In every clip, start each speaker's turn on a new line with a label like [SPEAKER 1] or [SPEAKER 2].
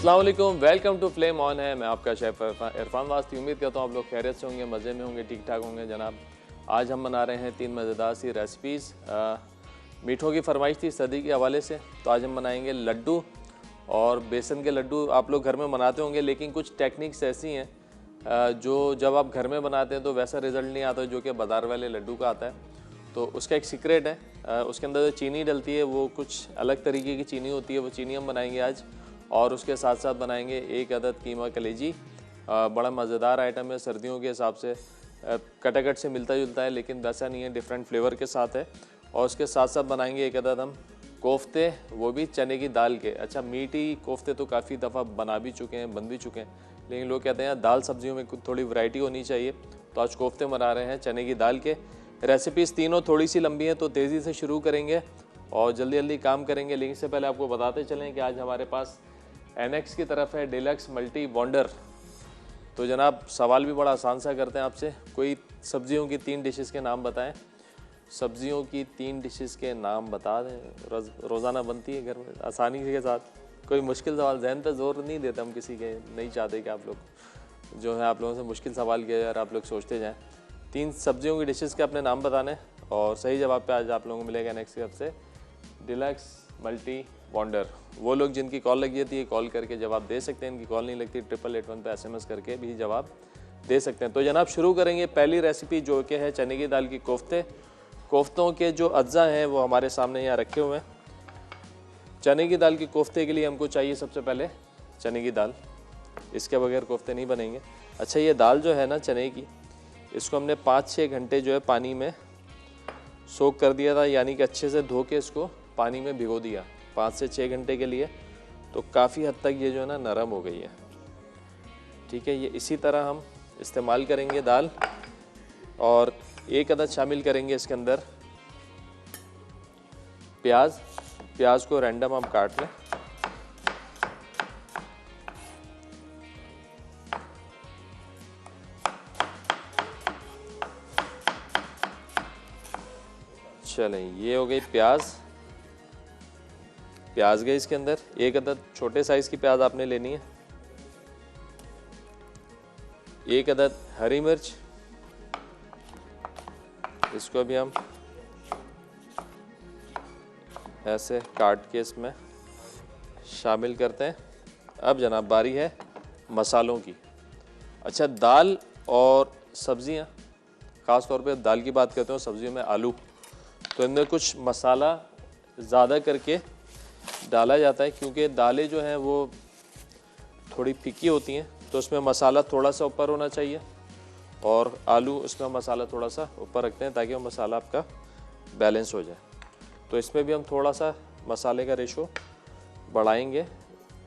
[SPEAKER 1] अस्सलाम वालेकुम, welcome to flame on है। मैं आपका शेफ़ इरफान वास्ती। उम्मीद करता हूँ आप लोग खैरियत से होंगे, मज़े में होंगे, ठीक ठाक होंगे। जनाब आज हम बना रहे हैं 3 मज़ेदार सी रेसिपीज़। मीठों की फरमाइश थी सदी के हवाले से, तो आज हम बनाएंगे लड्डू। और बेसन के लड्डू आप लोग घर में बनाते होंगे, लेकिन कुछ टेक्निक्स ऐसी हैं जो जब आप घर में बनाते हैं तो वैसा रिज़ल्ट नहीं आता जो कि बाज़ार वाले लड्डू का आता है। तो उसका एक सीक्रेट है, उसके अंदर जो चीनी डलती है वो कुछ अलग तरीके की चीनी होती है, वो चीनी हम बनाएंगे आज। और उसके साथ साथ बनाएंगे 1 अदद कीमा कलेजी। बड़ा मज़ेदार आइटम है, सर्दियों के हिसाब से कटाकट से मिलता जुलता है, लेकिन वैसा नहीं है, डिफरेंट फ्लेवर के साथ है। और उसके साथ साथ बनाएंगे 1 अदद हम कोफ्ते, वो भी चने की दाल के। अच्छा, मीठी कोफ्ते तो काफ़ी दफ़ा बना भी चुके हैं, बन भी चुके हैं, लेकिन लोग कहते हैं दाल सब्जियों में थोड़ी वैरायटी होनी चाहिए, तो आज कोफ्ते बना रहे हैं चने की दाल के। रेसिपीज़ तीनों थोड़ी सी लंबी हैं, तो तेज़ी से शुरू करेंगे और जल्दी जल्दी काम करेंगे। लेकिन इससे पहले आपको बताते चलें कि आज हमारे पास NX की तरफ है डिलक्स मल्टी बॉन्डर। तो जनाब सवाल भी बड़ा आसान सा करते हैं आपसे, कोई सब्जियों की 3 डिशेस के नाम बताएं। सब्जियों की 3 डिशेस के नाम बता दें, रोज़ाना बनती है घर में आसानी के साथ। कोई मुश्किल सवाल, जहन पे जोर नहीं देते हम किसी के, नहीं चाहते कि आप लोग जो है आप लोगों से मुश्किल सवाल किया जाए और आप लोग सोचते जाएँ। 3 सब्जियों की डिशेस के अपने नाम बताने और सही जवाब पे आज आप लोगों को मिलेगा NX की तरफ से डिलक्स मल्टी बॉन्डर। वो लोग जिनकी कॉल लगी होती है कॉल करके जवाब दे सकते हैं, इनकी कॉल नहीं लगती 8881 पे SMS करके भी जवाब दे सकते हैं। तो जनाब शुरू करेंगे पहली रेसिपी जो कि है चने की दाल की कोफ्ते। कोफ्तों के जो अज्जा हैं वो हमारे सामने यहाँ रखे हुए हैं। चने की दाल की कोफ्ते के लिए हमको चाहिए सबसे पहले चने की दाल, इसके बगैर कोफ्ते नहीं बनेंगे। अच्छा, ये दाल जो है ना चने की, इसको हमने 5-6 घंटे जो है पानी में सोक कर दिया था, यानी कि अच्छे से धो के इसको पानी में भिगो दिया 5 से 6 घंटे के लिए। तो काफ़ी हद तक ये जो है ना नरम हो गई है। ठीक है, ये इसी तरह हम इस्तेमाल करेंगे दाल। और 1 अदद शामिल करेंगे इसके अंदर प्याज। प्याज को रैंडम हम काट लें। चलें, ये हो गई प्याज। प्याज गई इसके अंदर। 1 अदद छोटे साइज़ की प्याज आपने लेनी है। 1 अदद हरी मिर्च, इसको भी हम ऐसे काट के इसमें शामिल करते हैं। अब जनाब बारी है मसालों की। अच्छा, दाल और सब्जियां, ख़ास तौर पे दाल की बात करते हो, सब्जियों में आलू, तो इनमें कुछ मसाला ज़्यादा करके डाला जाता है, क्योंकि दालें जो हैं वो थोड़ी फीकी होती हैं, तो उसमें मसाला थोड़ा सा ऊपर होना चाहिए और आलू उसमें मसाला थोड़ा सा ऊपर रखते हैं ताकि वो मसाला आपका बैलेंस हो जाए। तो इसमें भी हम थोड़ा सा मसाले का रेशो बढ़ाएंगे।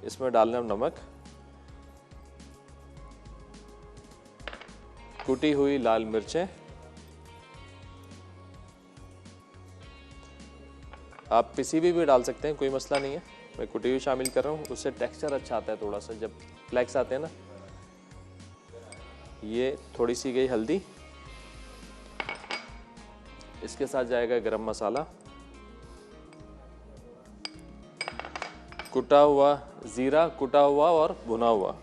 [SPEAKER 1] इसमें डालना नमक, कुटी हुई लाल मिर्चें, आप पिसी भी डाल सकते हैं, कोई मसला नहीं है। मैं कुटी हुई शामिल कर रहा हूँ, उससे टेक्सचर अच्छा आता है थोड़ा सा, जब फ्लेक्स आते हैं ना। ये थोड़ी सी गई हल्दी, इसके साथ जाएगा गरम मसाला, कुटा हुआ ज़ीरा, कुटा हुआ और भुना हुआ,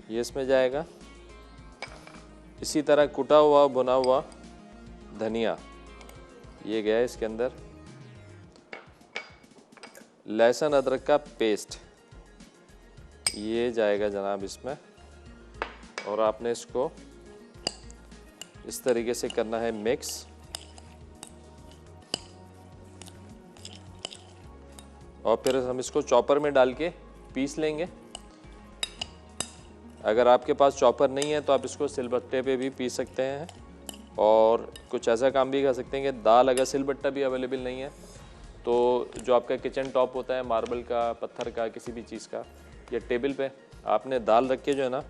[SPEAKER 1] ये इसमें जाएगा। इसी तरह कुटा हुआ भुना हुआ धनिया, ये गया इसके अंदर। लहसुन अदरक का पेस्ट, ये जाएगा जनाब इसमें। और आपने इसको इस तरीके से करना है मिक्स। और फिर हम इसको चॉपर में डाल के पीस लेंगे। अगर आपके पास चॉपर नहीं है तो आप इसको सिलबट्टे पे भी पीस सकते हैं। और कुछ ऐसा काम भी कर सकते हैं कि दाल अगर सिलबट्टा भी अवेलेबल नहीं है तो जो आपका किचन टॉप होता है मार्बल का, पत्थर का, किसी भी चीज़ का, या टेबल पे आपने दाल रख के जो है ना,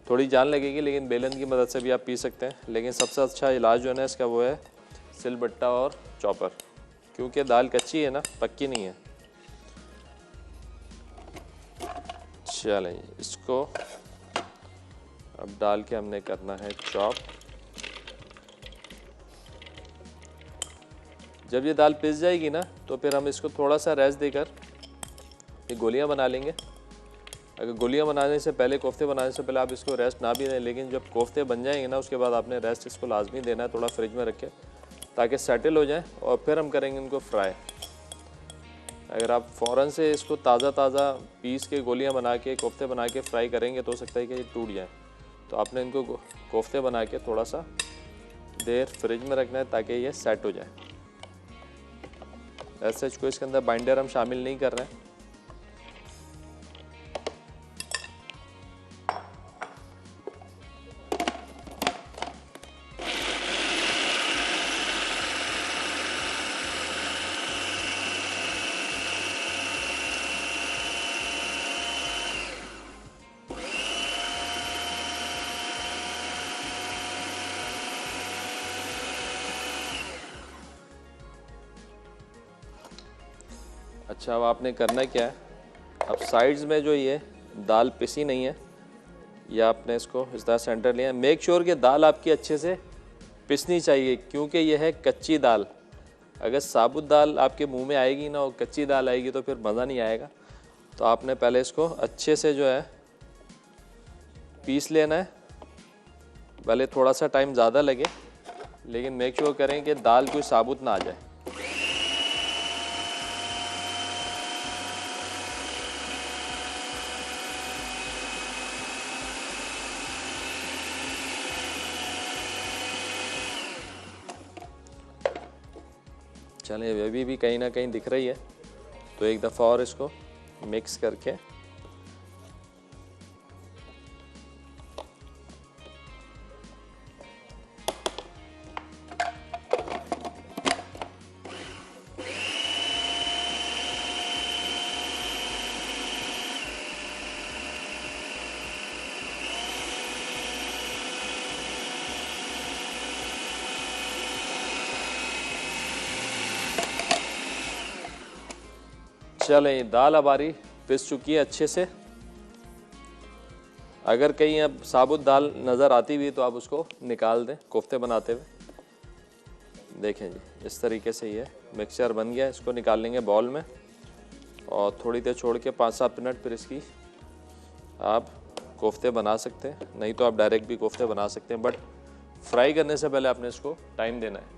[SPEAKER 1] थोड़ी जान लगेगी, लेकिन बेलन की मदद से भी आप पीस सकते हैं। लेकिन सबसे अच्छा इलाज जो है ना इसका वो है सिलबट्टा और चॉपर, क्योंकि दाल कच्ची है ना, पक्की नहीं है। चलें, इसको अब डाल के हमने करना है चॉप। जब ये दाल पिस जाएगी ना तो फिर हम इसको थोड़ा सा रेस्ट देकर ये गोलियां बना लेंगे। अगर गोलियां बनाने से पहले, कोफ्ते बनाने से पहले आप इसको रेस्ट ना भी दें, लेकिन जब कोफ्ते बन जाएंगे ना उसके बाद आपने रेस्ट इसको लाजमी देना है, थोड़ा फ्रिज में रखें ताकि सेटल हो जाए, और फिर हम करेंगे इनको फ्राई। अगर आप फ़ौरन से इसको ताज़ा पीस के गोलियां बना के कोफ्ते बना के फ्राई करेंगे तो हो सकता है कि ये टूट जाए। तो आपने इनको कोफ्ते बना के थोड़ा सा देर फ्रिज में रखना है ताकि ये सेट हो जाए। ऐसे को इसके अंदर बाइंडर हम शामिल नहीं कर रहे हैं। अच्छा, अब आपने करना क्या है, अब साइड्स में जो ये दाल पिसी नहीं है, या आपने इसको इस तरह सेंटर लिया। मेक श्योर कि दाल आपकी अच्छे से पिसनी चाहिए, क्योंकि यह है कच्ची दाल। अगर साबुत दाल आपके मुंह में आएगी ना और कच्ची दाल आएगी तो फिर मज़ा नहीं आएगा। तो आपने पहले इसको अच्छे से जो है पीस लेना है। भले थोड़ा सा टाइम ज़्यादा लगे, लेकिन मेक श्योर करें कि दाल कोई साबुत ना आ जाए। चलिए, अभी भी कहीं ना कहीं दिख रही है, तो एक दफ़ा और इसको मिक्स करके चलें, दाल हमारी पिस चुकी है अच्छे से। अगर कहीं अब साबुत दाल नज़र आती हुई तो आप उसको निकाल दें कोफ्ते बनाते हुए। देखें जी, इस तरीके से ये मिक्सचर बन गया। इसको निकाल लेंगे बाउल में और थोड़ी देर छोड़ के 5-7 मिनट फिर इसकी आप कोफ्ते बना सकते हैं, नहीं तो आप डायरेक्ट भी कोफ्ते बना सकते हैं, बट फ्राई करने से पहले आपने इसको टाइम देना है।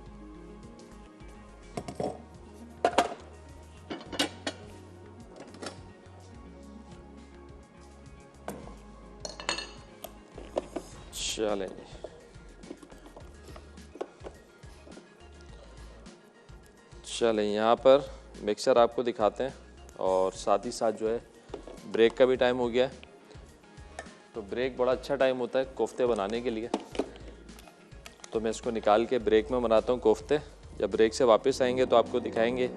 [SPEAKER 1] चलें, यहाँ पर मिक्सचर आपको दिखाते हैं, और साथ ही साथ जो है ब्रेक का भी टाइम हो गया है। तो ब्रेक बड़ा अच्छा टाइम होता है कोफ्ते बनाने के लिए। तो मैं इसको निकाल के ब्रेक में बनाता हूँ कोफ्ते। जब ब्रेक से वापस आएंगे तो आपको दिखाएंगे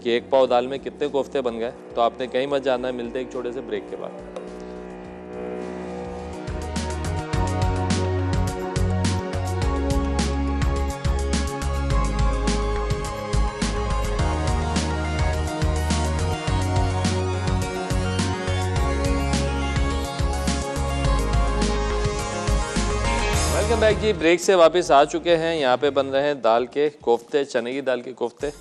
[SPEAKER 1] कि एक पाव दाल में कितने कोफ्ते बन गए। तो आपने कहीं मत जाना है, मिलते हैं एक छोटे से ब्रेक के बाद। वेलकम बैक जी, ब्रेक से वापस आ चुके हैं। यहाँ पे बन रहे हैं दाल के कोफ्ते, चने की दाल के कोफ्ते।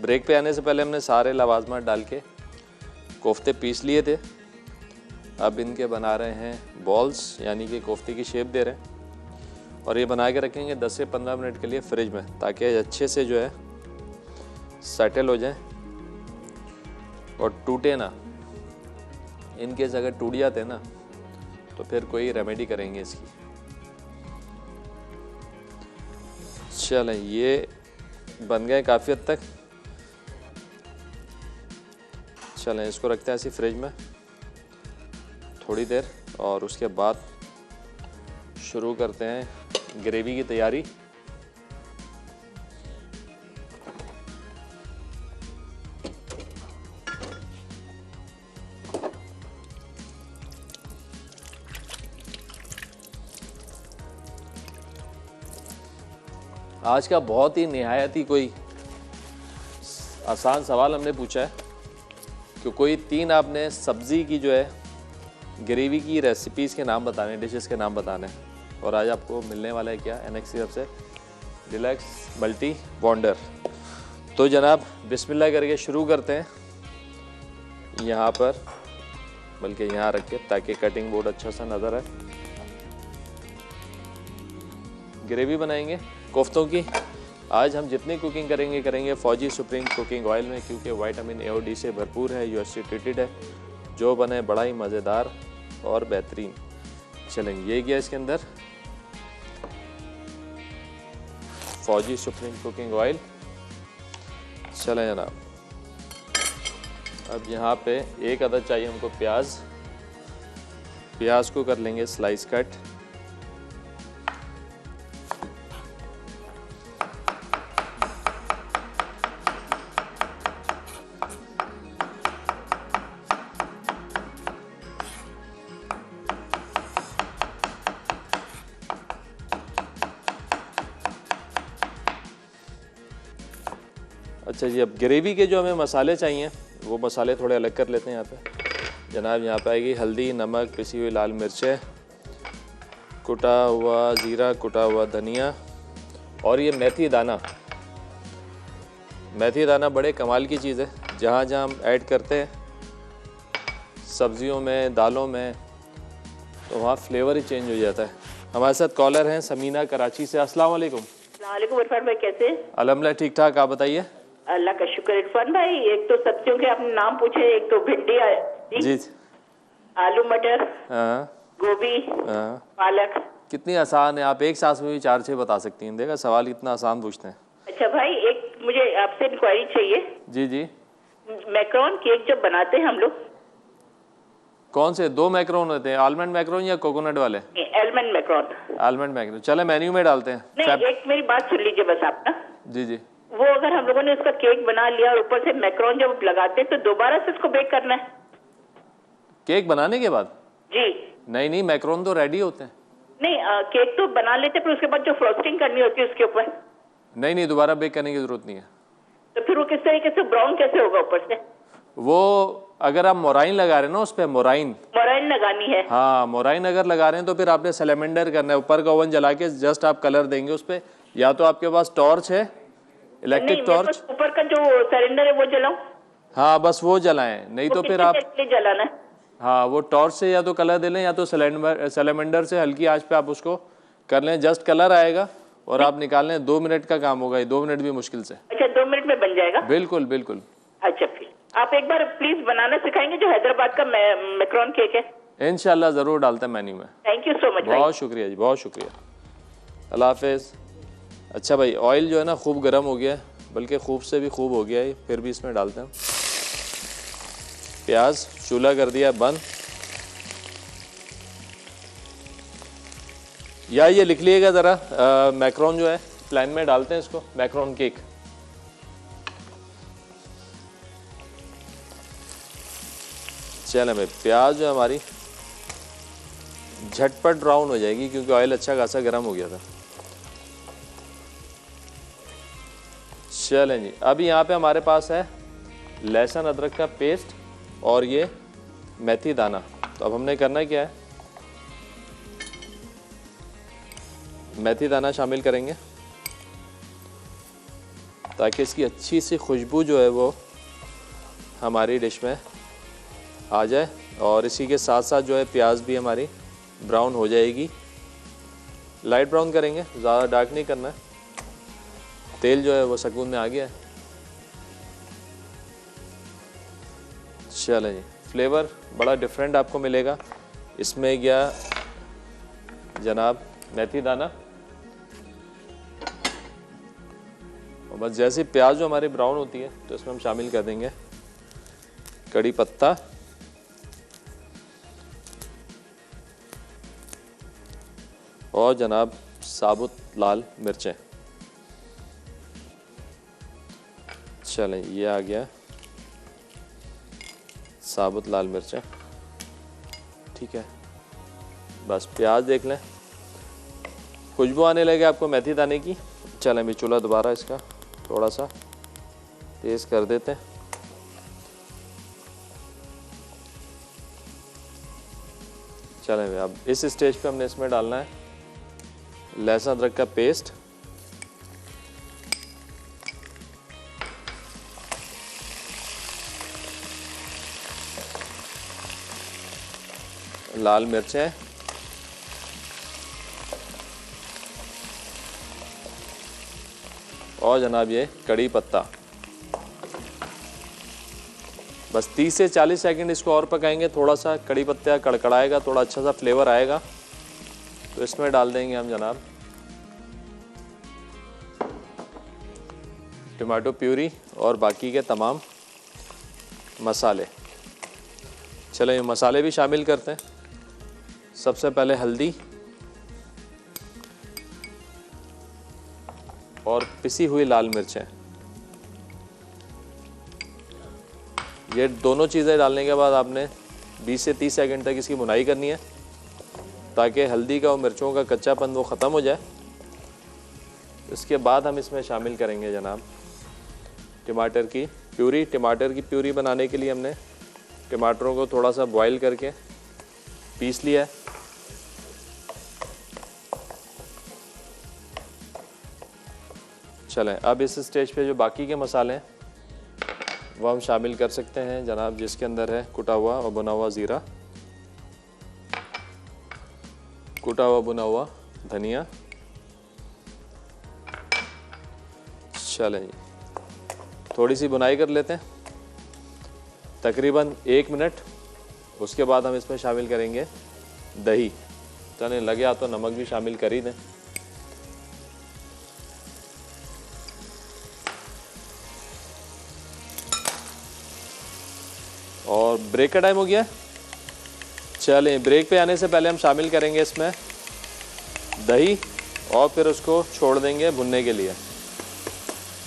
[SPEAKER 1] ब्रेक पे आने से पहले हमने सारे लवाजमात डाल के कोफ्ते पीस लिए थे। अब इनके बना रहे हैं बॉल्स, यानी कि कोफ्ते की शेप दे रहे हैं, और ये बना के रखेंगे 10 से 15 मिनट के लिए फ्रिज में, ताकि अच्छे से जो है सेटल हो जाए और टूटे ना। इनकेस अगर टूट जाते ना तो फिर कोई रेमेडी करेंगे इसकी। चलें, ये बन गए काफ़ी हद तक। चलें, इसको रखते हैं ऐसे फ्रिज में थोड़ी देर, और उसके बाद शुरू करते हैं ग्रेवी की तैयारी। आज का बहुत ही निहायत ही कोई आसान सवाल हमने पूछा है कि कोई 3 आपने सब्ज़ी की जो है ग्रेवी की रेसिपीज़ के नाम बताने, डिशेस के नाम बताने। और आज आपको मिलने वाला है क्या, NXT तरफ से डिलक्स मल्टी बॉन्डर। तो जनाब बिस्मिल्लाह करके शुरू करते हैं। यहाँ पर, बल्कि यहाँ रख के, ताकि कटिंग बोर्ड अच्छा सा नज़र आए। ग्रेवी बनाएंगे कोफ्तों की। आज हम जितनी कुकिंग करेंगे फौजी सुप्रीम कुकिंग ऑयल में, क्योंकि विटामिन ए और डी से भरपूर है, यूएससी ट्रीटेड है, जो बने बड़ा ही मज़ेदार और बेहतरीन। चलेंगे, ये गया इसके अंदर फौजी सुप्रीम कुकिंग ऑयल। चलें जनाब, अब यहाँ पे एक अदद चाहिए हमको प्याज। प्याज को कर लेंगे स्लाइस कट। अच्छा जी, अब ग्रेवी के जो हमें मसाले चाहिए वो मसाले थोड़े अलग कर लेते हैं। यहाँ पे जनाब, यहाँ पे आएगी हल्दी, नमक, पिसी हुई लाल मिर्चें, कुटा हुआ ज़ीरा, कुटा हुआ धनिया, और ये मेथी दाना। मेथी दाना बड़े कमाल की चीज़ है, जहाँ जहाँ हम ऐड करते हैं सब्जियों में, दालों में, तो वहाँ फ्लेवर ही चेंज हो जाता है। हमारे साथ कॉलर हैं समीना कराची से। अस्सलाम वालेकुम।
[SPEAKER 2] वालेकुम इरफान भाई, कैसे?
[SPEAKER 1] अल्हम्दुलिल्लाह ठीक ठाक, आप बताइए।
[SPEAKER 2] अल्लाह का शुक्र। इरफान भाई, एक तो सब्जियों के आपने नाम पूछे, एक तो भिंडी
[SPEAKER 1] जी,
[SPEAKER 2] आलू मटर,
[SPEAKER 1] हाँ,
[SPEAKER 2] गोभी,
[SPEAKER 1] हाँ।
[SPEAKER 2] पालक।
[SPEAKER 1] कितनी आसान है, आप एक सांस में भी 4-6 बता सकती हैं। देखा, सवाल कितना आसान पूछते हैं।
[SPEAKER 2] अच्छा भाई, एक मुझे आपसे इंक्वायरी चाहिए।
[SPEAKER 1] जी जी।
[SPEAKER 2] मैक्रोन केक जब बनाते हैं हम लोग,
[SPEAKER 1] कौन से 2 मैक्रोन होते हैं, आलमंड मैक्रोन या कोकोनट वाले?
[SPEAKER 2] Almond Macron.
[SPEAKER 1] आलमंड मैक्रोन, चले मेन्यू में डालते हैं।
[SPEAKER 2] नहीं, एक मेरी बात सुन लीजिए बस आप ना।
[SPEAKER 1] जी जी।
[SPEAKER 2] वो अगर हम लोगों ने उसका केक बना लिया और ऊपर से मैक्रोन जब लगाते हैं तो दोबारा से उसको बेक करना है?
[SPEAKER 1] केक बनाने के बाद?
[SPEAKER 2] जी
[SPEAKER 1] नहीं नहीं, मैक्रोन तो रेडी होते हैं।
[SPEAKER 2] नहीं, केक तो बना लेते हैं, फिर उसके बाद जो फ्रोस्टिंग करनी होती है उसके ऊपर।
[SPEAKER 1] नहीं नहीं, दोबारा बेक करने की जरूरत नहीं है।
[SPEAKER 2] तो फिर वो किस तरीके से ब्राउन कैसे होगा ऊपर से?
[SPEAKER 1] वो अगर आप मोराइन लगा रहे हैं ना उस पर, मोराइन
[SPEAKER 2] लगानी है।
[SPEAKER 1] हाँ, मोराइन अगर लगा रहे हैं तो फिर आपने सैलेमेंडर करना है। ऊपर का ओवन जला के जस्ट आप कलर देंगे उस पर, या तो आपके पास टॉर्च है, इलेक्ट्रिक टॉर्च।
[SPEAKER 2] ऊपर का जो सिलेंडर है वो जलाऊं?
[SPEAKER 1] हाँ, बस वो जलाएं, नहीं तो फिर आप
[SPEAKER 2] जलाना है।
[SPEAKER 1] हाँ, वो टॉर्च से या तो कलर दे लें, या तो सैलेमेंडर से हल्की आंच पे आप उसको कर लें। जस्ट कलर आएगा और आप निकाल लें। 2 मिनट का काम होगा, 2 मिनट भी मुश्किल से।
[SPEAKER 2] अच्छा, 2 मिनट में बन जाएगा?
[SPEAKER 1] बिल्कुल बिल्कुल।
[SPEAKER 2] अच्छा, फिर आप एक बार प्लीज बनाना सिखाएंगे जो हैदराबाद का मैक्रोन केक है?
[SPEAKER 1] इंशाल्लाह ज़रूर डालते हैं मेन्यू में।
[SPEAKER 2] Thank you so much.
[SPEAKER 1] बहुत शुक्रिया जी, बहुत शुक्रिया। अल्लाह हाफिज़। अच्छा भाई, ऑयल जो है ना खूब गर्म हो गया है, बल्कि खूब से भी खूब हो गया है, फिर भी इसमें डालते हैं प्याज। चूल्हा कर दिया बंद। या ये लिख लीजिएगा ज़रा, मैक्रोन जो है प्लान में डालते हैं इसको, मैक्रोन केक। चलें भाई, प्याज जो हमारी झटपट ब्राउन हो जाएगी क्योंकि ऑयल अच्छा खासा गर्म हो गया था। चलें जी, अभी यहाँ पे हमारे पास है लहसुन अदरक का पेस्ट और ये मेथी दाना। तो अब हमने करना क्या है, मेथी दाना शामिल करेंगे ताकि इसकी अच्छी सी खुशबू जो है वो हमारी डिश में आ जाए, और इसी के साथ साथ जो है प्याज भी हमारी ब्राउन हो जाएगी। लाइट ब्राउन करेंगे, ज़्यादा डार्क नहीं करना है। तेल जो है वो सकून में आ गया है। चलें जी, फ्लेवर बड़ा डिफरेंट आपको मिलेगा। इसमें गया जनाब मेथी दाना, और बस जैसे प्याज जो हमारी ब्राउन होती है तो इसमें हम शामिल कर देंगे कड़ी पत्ता, और जनाब साबुत लाल मिर्चें। चलें, ये आ गया साबुत लाल मिर्चें, ठीक है। बस प्याज देख लें, खुशबू आने लगे आपको मेथी दाने की। चलें भी, चूल्हा दोबारा इसका थोड़ा सा तेज़ कर देते हैं। चलें भाई, अब इस स्टेज पे हमने इसमें डालना है लहसुन अदरक का पेस्ट, लाल मिर्चें, और जनाब ये कड़ी पत्ता। बस 30 से 40 सेकंड इसको और पकाएंगे। थोड़ा सा कड़ी पत्ता कड़कड़ाएगा, थोड़ा अच्छा सा फ्लेवर आएगा, तो इसमें डाल देंगे हम जनाब टमाटो प्यूरी और बाकी के तमाम मसाले। चलो ये मसाले भी शामिल करते हैं। सबसे पहले हल्दी और पिसी हुई लाल मिर्चें। ये दोनों चीज़ें डालने के बाद आपने 20 से 30 सेकंड तक इसकी भुनाई करनी है, ताकि हल्दी का और मिर्चों का कच्चापन वो ख़त्म हो जाए। इसके बाद हम इसमें शामिल करेंगे जनाब टमाटर की प्यूरी। टमाटर की प्यूरी बनाने के लिए हमने टमाटरों को थोड़ा सा बॉईल करके पीस लिया है। चलें, अब इस स्टेज पे जो बाकी के मसाले हैं वो हम शामिल कर सकते हैं जनाब, जिसके अंदर है कुटा हुआ और भुना हुआ ज़ीरा, कुटा हुआ भुना हुआ धनिया। चलें जी, थोड़ी सी भुनाई कर लेते हैं तकरीबन 1 मिनट। उसके बाद हम इसमें शामिल करेंगे दही। चलें, लगे हाथ तो नमक भी शामिल कर ही दें। और ब्रेक का टाइम हो गया। चलें, ब्रेक पे आने से पहले हम शामिल करेंगे इसमें दही और फिर उसको छोड़ देंगे भुनने के लिए।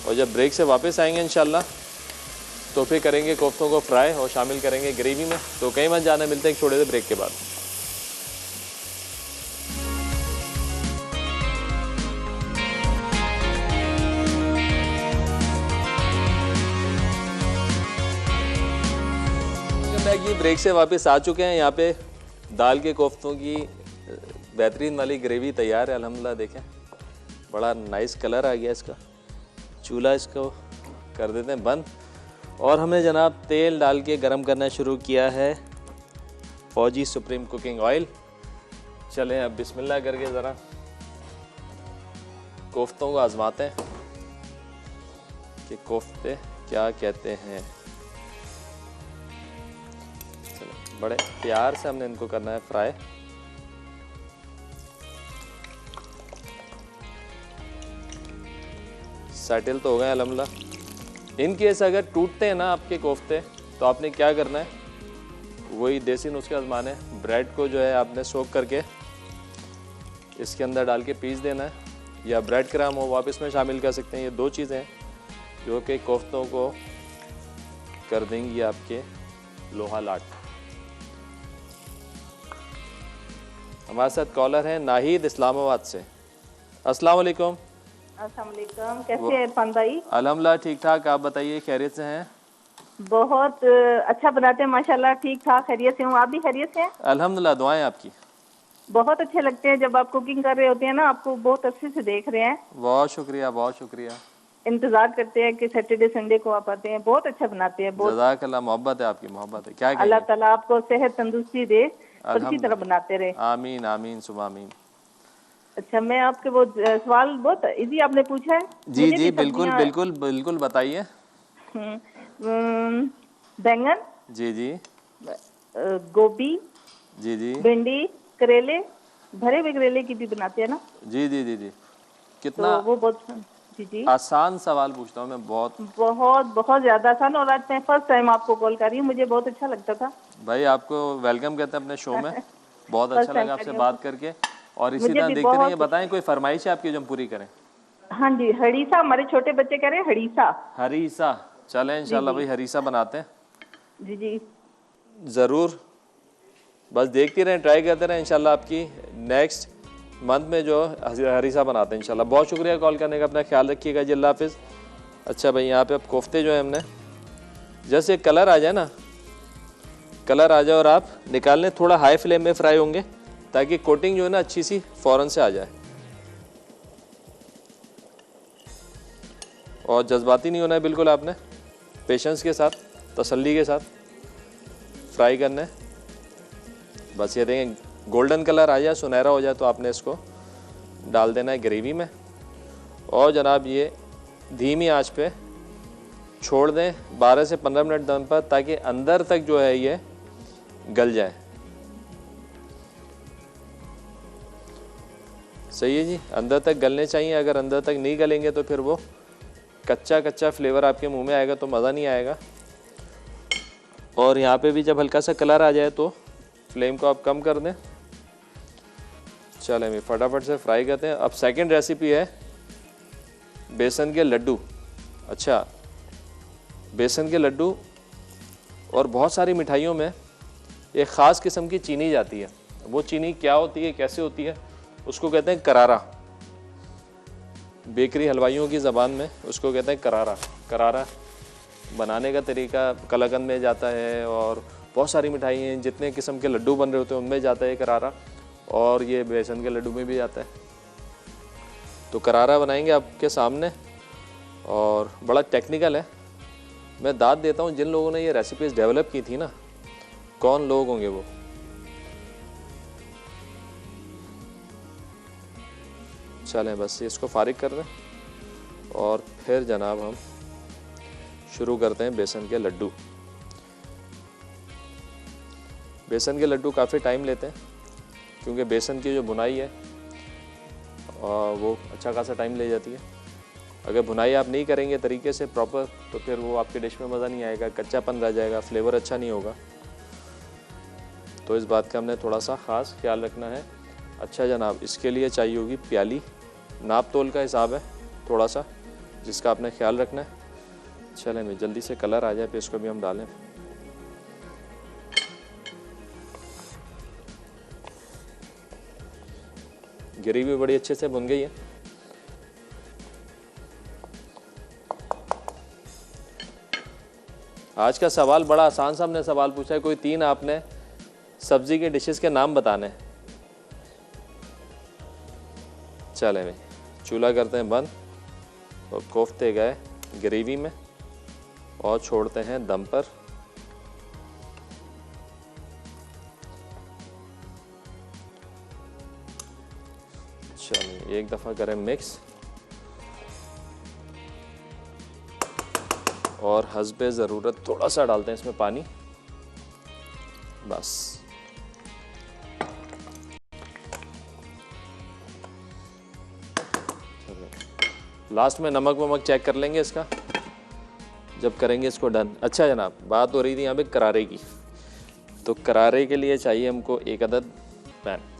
[SPEAKER 1] और जब ब्रेक से वापस आएंगे इंशाल्लाह तो फिर करेंगे कोफ्तों को फ्राई और शामिल करेंगे ग्रेवी में। तो कहीं मत जाना, मिलते हैं एक छोटे से ब्रेक के बाद। कि ब्रेक से वापस आ चुके हैं। यहाँ पे दाल के कोफ्तों की बेहतरीन वाली ग्रेवी तैयार है अल्हम्दुलिल्लाह। देखें बड़ा नाइस कलर आ गया इसका। चूल्हा इसको कर देते हैं बंद और हमने जनाब तेल डाल के गरम करना शुरू किया है फौजी सुप्रीम कुकिंग ऑयल। चलें अब बिस्मिल्लाह करके ज़रा कोफ्तों को आजमाते हैं कि कोफ्ते क्या कहते हैं। बड़े प्यार से हमने इनको करना है फ्राई। सेटल तो हो गए अल्हम्दुलिल्लाह। इन केस अगर टूटते हैं ना आपके कोफ्ते, तो आपने क्या करना है, वही देसी नुस्खे आजमाने। ब्रेड को जो है आपने सोक करके इसके अंदर डाल के पीस देना है, या ब्रेड क्रम्ब हो आप इसमें शामिल कर सकते हैं। ये दो चीज़ें हैं जो कि कोफ्तों को कर देंगी आपके लोहा लाट। हमारे साथ कॉलर हैं नाहिद इस्लामाबाद से। अस्सलाम वालेकुम।
[SPEAKER 2] अस्सलाम वालेकुम, कैसे हैं इरफान भाई?
[SPEAKER 1] अल्हम्दुलिल्लाह ठीक ठाक, आप बताइए खैरियत से हैं?
[SPEAKER 2] बहुत अच्छा बनाते हैं माशाल्लाह, ठीक ठाक खैरियत से हूँ। आप भी खैरियत से हैं?
[SPEAKER 1] अल्हम्दुलिल्लाह, दुआएं आपकी।
[SPEAKER 2] बहुत अच्छे लगते हैं जब आप कुकिंग कर रहे होते हैं ना, आपको बहुत अच्छे से देख रहे हैं।
[SPEAKER 1] बहुत शुक्रिया, बहुत शुक्रिया।
[SPEAKER 2] इंतजार करते हैं कि सैटरडे संडे को आप आते हैं। बहुत अच्छा बनाते हैं। बहुत
[SPEAKER 1] जज़ाकल्लाह, मोहब्बत है आपकी, मोहब्बत है। क्या
[SPEAKER 2] अल्लाह ताला आपको सेहत तंदुरुस्ती दे और इसी तरह बनाते रहे।
[SPEAKER 1] आमीन आमीन सुबह आमीन।
[SPEAKER 2] अच्छा, मैं आपके वो सवाल बहुत इजी आपने पूछा है।
[SPEAKER 1] जी जी बिल्कुल बिल्कुल बिल्कुल बताइए।
[SPEAKER 2] बैंगन,
[SPEAKER 1] जी जी,
[SPEAKER 2] गोभी,
[SPEAKER 1] जी जी,
[SPEAKER 2] भिंडी, करेले, भरे हुए करेले की भी बनाते हैं ना?
[SPEAKER 1] जी जी जी जी। कितना
[SPEAKER 2] तो वो बहुत जी जी
[SPEAKER 1] आसान सवाल पूछता हूँ मैं, बहुत
[SPEAKER 2] बहुत बहुत ज्यादा आसान। और आज मैं फर्स्ट टाइम आपको कॉल कर रही हूँ, मुझे बहुत अच्छा लगता था।
[SPEAKER 1] भाई आपको वेलकम कहते हैं अपने शो में। बहुत अच्छा लगा आपसे बात करके और इसी
[SPEAKER 2] मुझे
[SPEAKER 1] तरह
[SPEAKER 2] भी
[SPEAKER 1] देखते रहिए।
[SPEAKER 2] बहुत-
[SPEAKER 1] बताएं कोई फरमाइश है आपकी जो हम पूरी करें।
[SPEAKER 2] हाँ जी, हरीसा, हमारे छोटे बच्चे कह रहे हैं हरीसा।
[SPEAKER 1] हरीसा, चलें इंशाल्लाह भाई हरीसा बनाते हैं।
[SPEAKER 2] जी जी
[SPEAKER 1] ज़रूर, बस देखते रहें, ट्राई करते रहें। इंशाल्लाह आपकी नेक्स्ट मंथ में जो हरीसा बनाते हैं इंशाल्लाह। बहुत शुक्रिया कॉल करने का, अपना ख्याल रखिएगा जी, अल्लाह हाफिज़। अच्छा भाई, यहाँ पे अब कोफ्ते जो है हमने जैसे कलर आ जाए ना, कलर आ जाए और आप निकाल लें, थोड़ा हाई फ्लेम में फ्राई होंगे ताकि कोटिंग जो है ना अच्छी सी फ़ौरन से आ जाए। और जज्बाती नहीं होना है बिल्कुल, आपने पेशेंस के साथ, तसल्ली के साथ फ्राई करना है। बस ये देखें गोल्डन कलर आ जाए, सुनहरा हो जाए तो आपने इसको डाल देना है ग्रेवी में। और जनाब ये धीमी आंच पे छोड़ दें 12 से 15 मिनट दम पर, ताकि अंदर तक जो है ये गल जाए। सही है जी, अंदर तक गलने चाहिए। अगर अंदर तक नहीं गलेंगे तो फिर वो कच्चा कच्चा फ्लेवर आपके मुंह में आएगा तो मज़ा नहीं आएगा। और यहाँ पे भी जब हल्का सा कलर आ जाए तो फ्लेम को आप कम कर दें। चलें, मैं फटाफट से फ्राई करते हैं। अब सेकंड रेसिपी है बेसन के लड्डू। अच्छा, बेसन के लड्डू और बहुत सारी मिठाइयों में एक ख़ास किस्म की चीनी जाती है। वो चीनी क्या होती है, कैसे होती है, उसको कहते हैं करारा। बेकरी हलवाइयों की ज़बान में उसको कहते हैं करारा। करारा बनाने का तरीका कलाकंद में जाता है और बहुत सारी मिठाई हैं, जितने किस्म के लड्डू बन रहे होते हैं उनमें जाता है करारा, और ये बेसन के लड्डू में भी जाता है। तो करारा बनाएंगे आपके सामने और बड़ा टेक्निकल है। मैं दाद देता हूँ जिन लोगों ने ये रेसिपीज़ डेवलप की थी ना, कौन लोग होंगे वो। चलें, बस इसको फारिग कर दें और फिर जनाब हम शुरू करते हैं बेसन के लड्डू। बेसन के लड्डू काफ़ी टाइम लेते हैं क्योंकि बेसन की जो भुनाई है वो अच्छा खासा टाइम ले जाती है। अगर भुनाई आप नहीं करेंगे तरीके से प्रॉपर तो फिर वो आपके डिश में मज़ा नहीं आएगा, कच्चापन रह जाएगा, फ्लेवर अच्छा नहीं होगा। तो इस बात का हमने थोड़ा सा ख़ास ख्याल रखना है। अच्छा जनाब, इसके लिए चाहिए होगी प्याली। नाप तोल का हिसाब है थोड़ा सा, जिसका आपने ख्याल रखना है। चलें, मैं जल्दी से कलर आ जाए फिर इसको भी हम डालें। ग्रेवी बड़ी अच्छे से भुन गई है। आज का सवाल बड़ा आसान सा हमने सवाल पूछा है, कोई 3 आपने सब्जी के डिशेस के नाम बताने। चले भाई, चूल्हा करते हैं बंद और कोफ्ते गए ग्रेवी में और छोड़ते हैं दम पर। चलिए एक दफ़ा करें मिक्स और हस्बे ज़रूरत थोड़ा सा डालते हैं इसमें पानी, बस। लास्ट में नमक वमक चेक कर लेंगे इसका जब करेंगे इसको डन। अच्छा जनाब, बात हो रही थी यहाँ पे करारे की, तो करारे के लिए चाहिए हमको 1 अदद पैन।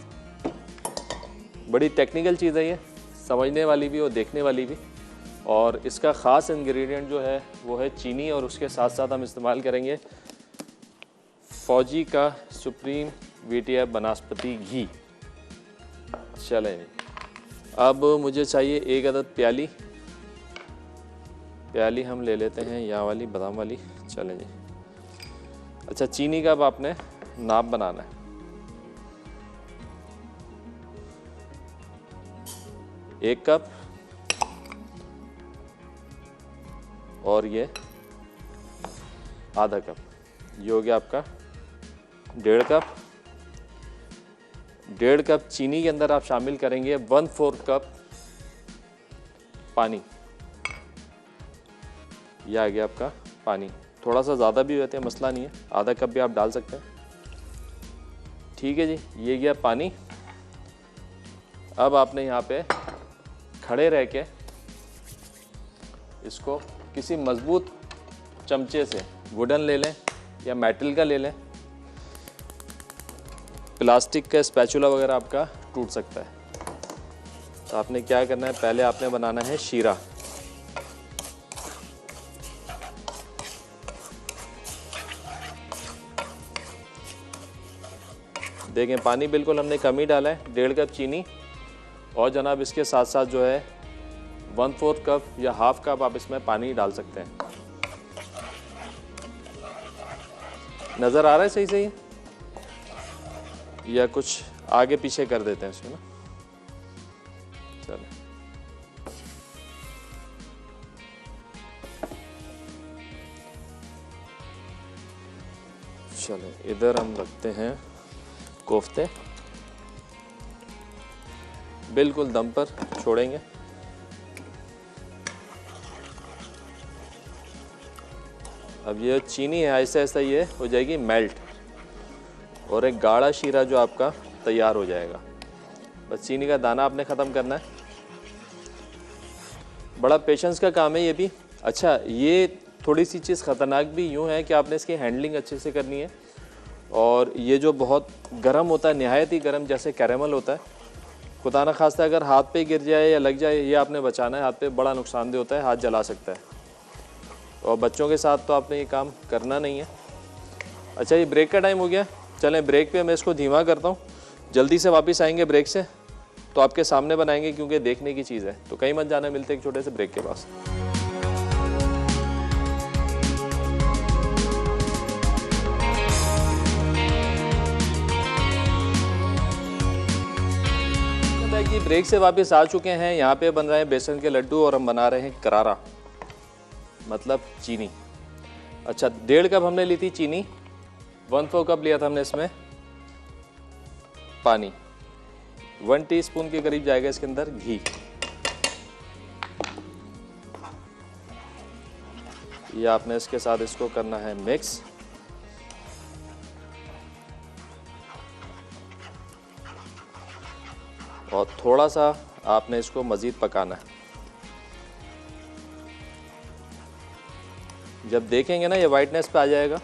[SPEAKER 1] बड़ी टेक्निकल चीज़ है ये, समझने वाली भी और देखने वाली भी। और इसका ख़ास इंग्रेडिएंट जो है वो है चीनी, और उसके साथ साथ हम इस्तेमाल करेंगे फौजी का सुप्रीम VTF बनास्पति घी। चलें, अब मुझे चाहिए 1 अदद प्याली। प्याली हम ले लेते हैं यहाँ वाली, बादाम वाली। चलें जी। अच्छा, चीनी का अब आपने नाप बनाना है। 1 कप और ये आधा कप, ये हो गया आपका 1.5 कप। 1.5 कप चीनी के अंदर आप शामिल करेंगे 1/4 कप पानी। यह आ गया आपका पानी। थोड़ा सा ज़्यादा भी होते हैं, मसला नहीं है, आधा कप भी आप डाल सकते हैं। ठीक है जी, ये गया पानी। अब आपने यहाँ पे खड़े रह के इसको किसी मज़बूत चमचे से, वुडन ले लें या मेटल का ले लें, प्लास्टिक का स्पैचुला वगैरह आपका टूट सकता है। तो आपने क्या करना है, पहले आपने बनाना है शीरा। देखें पानी बिल्कुल हमने कम ही डाला है, 1.5 कप चीनी, और जनाब इसके साथ साथ जो है 1/4 कप या हाफ कप आप इसमें पानी डाल सकते हैं। नज़र आ रहा है सही सही, या कुछ आगे पीछे कर देते हैं इसमें ना। चलें, चलें इधर हम रखते हैं कोफ्ते बिल्कुल दम पर छोड़ेंगे। अब ये चीनी है ऐसा ऐसा ये हो जाएगी मेल्ट और एक गाढ़ा शीरा जो आपका तैयार हो जाएगा। बस चीनी का दाना आपने ख़त्म करना है। बड़ा पेशेंस का काम है ये भी। अच्छा, ये थोड़ी सी चीज़ ख़तरनाक भी यूँ है कि आपने इसकी हैंडलिंग अच्छे से करनी है। और ये जो बहुत गर्म होता है, नहायत ही गर्म, जैसे कैरेमल होता है, खुदा न खास्ता अगर हाथ पे गिर जाए या लग जाए, ये आपने बचाना है। हाथ पे बड़ा नुकसानदेह होता है, हाथ जला सकता है। और बच्चों के साथ तो आपने ये काम करना नहीं है। अच्छा, ये ब्रेक का टाइम हो गया, चलें ब्रेक पे मैं इसको धीमा करता हूँ। जल्दी से वापस आएंगे ब्रेक से तो आपके सामने बनाएंगे, क्योंकि देखने की चीज़ है। तो कहीं मत जाना, मिलते एक छोटे से ब्रेक के पास। कि ब्रेक से वापस आ चुके हैं। यहाँ पे बन रहे हैं बेसन के लड्डू और हम बना रहे हैं करारा, मतलब चीनी। अच्छा, 1.5 कप हमने ली थी चीनी, 1/4 कप लिया था हमने इसमें पानी, 1 टीस्पून के करीब जाएगा इसके अंदर घी। ये आपने इसके साथ इसको करना है मिक्स। और थोड़ा सा आपने इसको मज़ीद पकाना है। जब देखेंगे ना ये वाइटनेस पे आ जाएगा,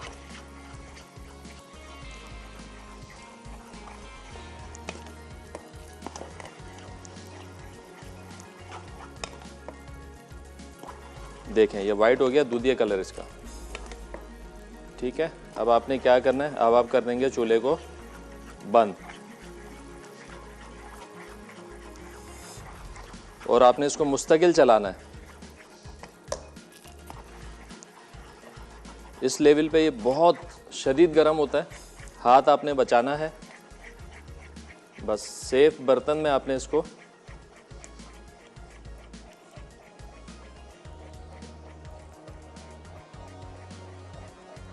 [SPEAKER 1] देखें ये वाइट हो गया, दूधिया कलर इसका। ठीक है, अब आपने क्या करना है, अब आप कर देंगे चूल्हे को बंद और आपने इसको मुस्तकिल चलाना है। इस लेवल पे ये बहुत शदीद गर्म होता है, हाथ आपने बचाना है। बस सेफ बर्तन में आपने इसको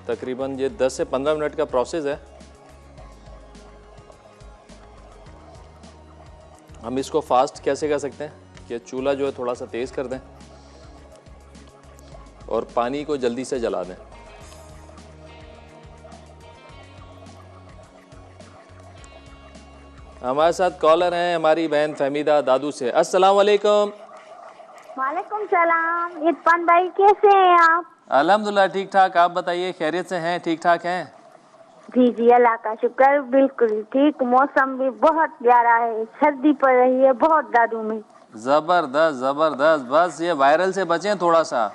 [SPEAKER 1] तकरीबन ये 10 से 15 मिनट का प्रोसेस है। हम इसको फास्ट कैसे कर सकते हैं कि चूल्हा जो है थोड़ा सा तेज़ कर दें और पानी को जल्दी से जला दें। हमारे साथ कॉलर हैं हमारी बहन फहमीदा दादू से। अस्सलाम वालेकुम।
[SPEAKER 3] वालेकुम सलाम। इरफान भाई कैसे हैं आप?
[SPEAKER 1] अल्हम्दुलिल्लाह ठीक ठाक, आप बताइए खैरियत से हैं? ठीक ठाक हैं?
[SPEAKER 3] जी जी, अल्लाह का शुक्र, बिल्कुल ठीक। मौसम भी बहुत प्यारा है, सर्दी पड़ रही है बहुत दादू में।
[SPEAKER 1] ज़बरदस्त ज़बरदस्त। बस ये वायरल से बचें थोड़ा सा।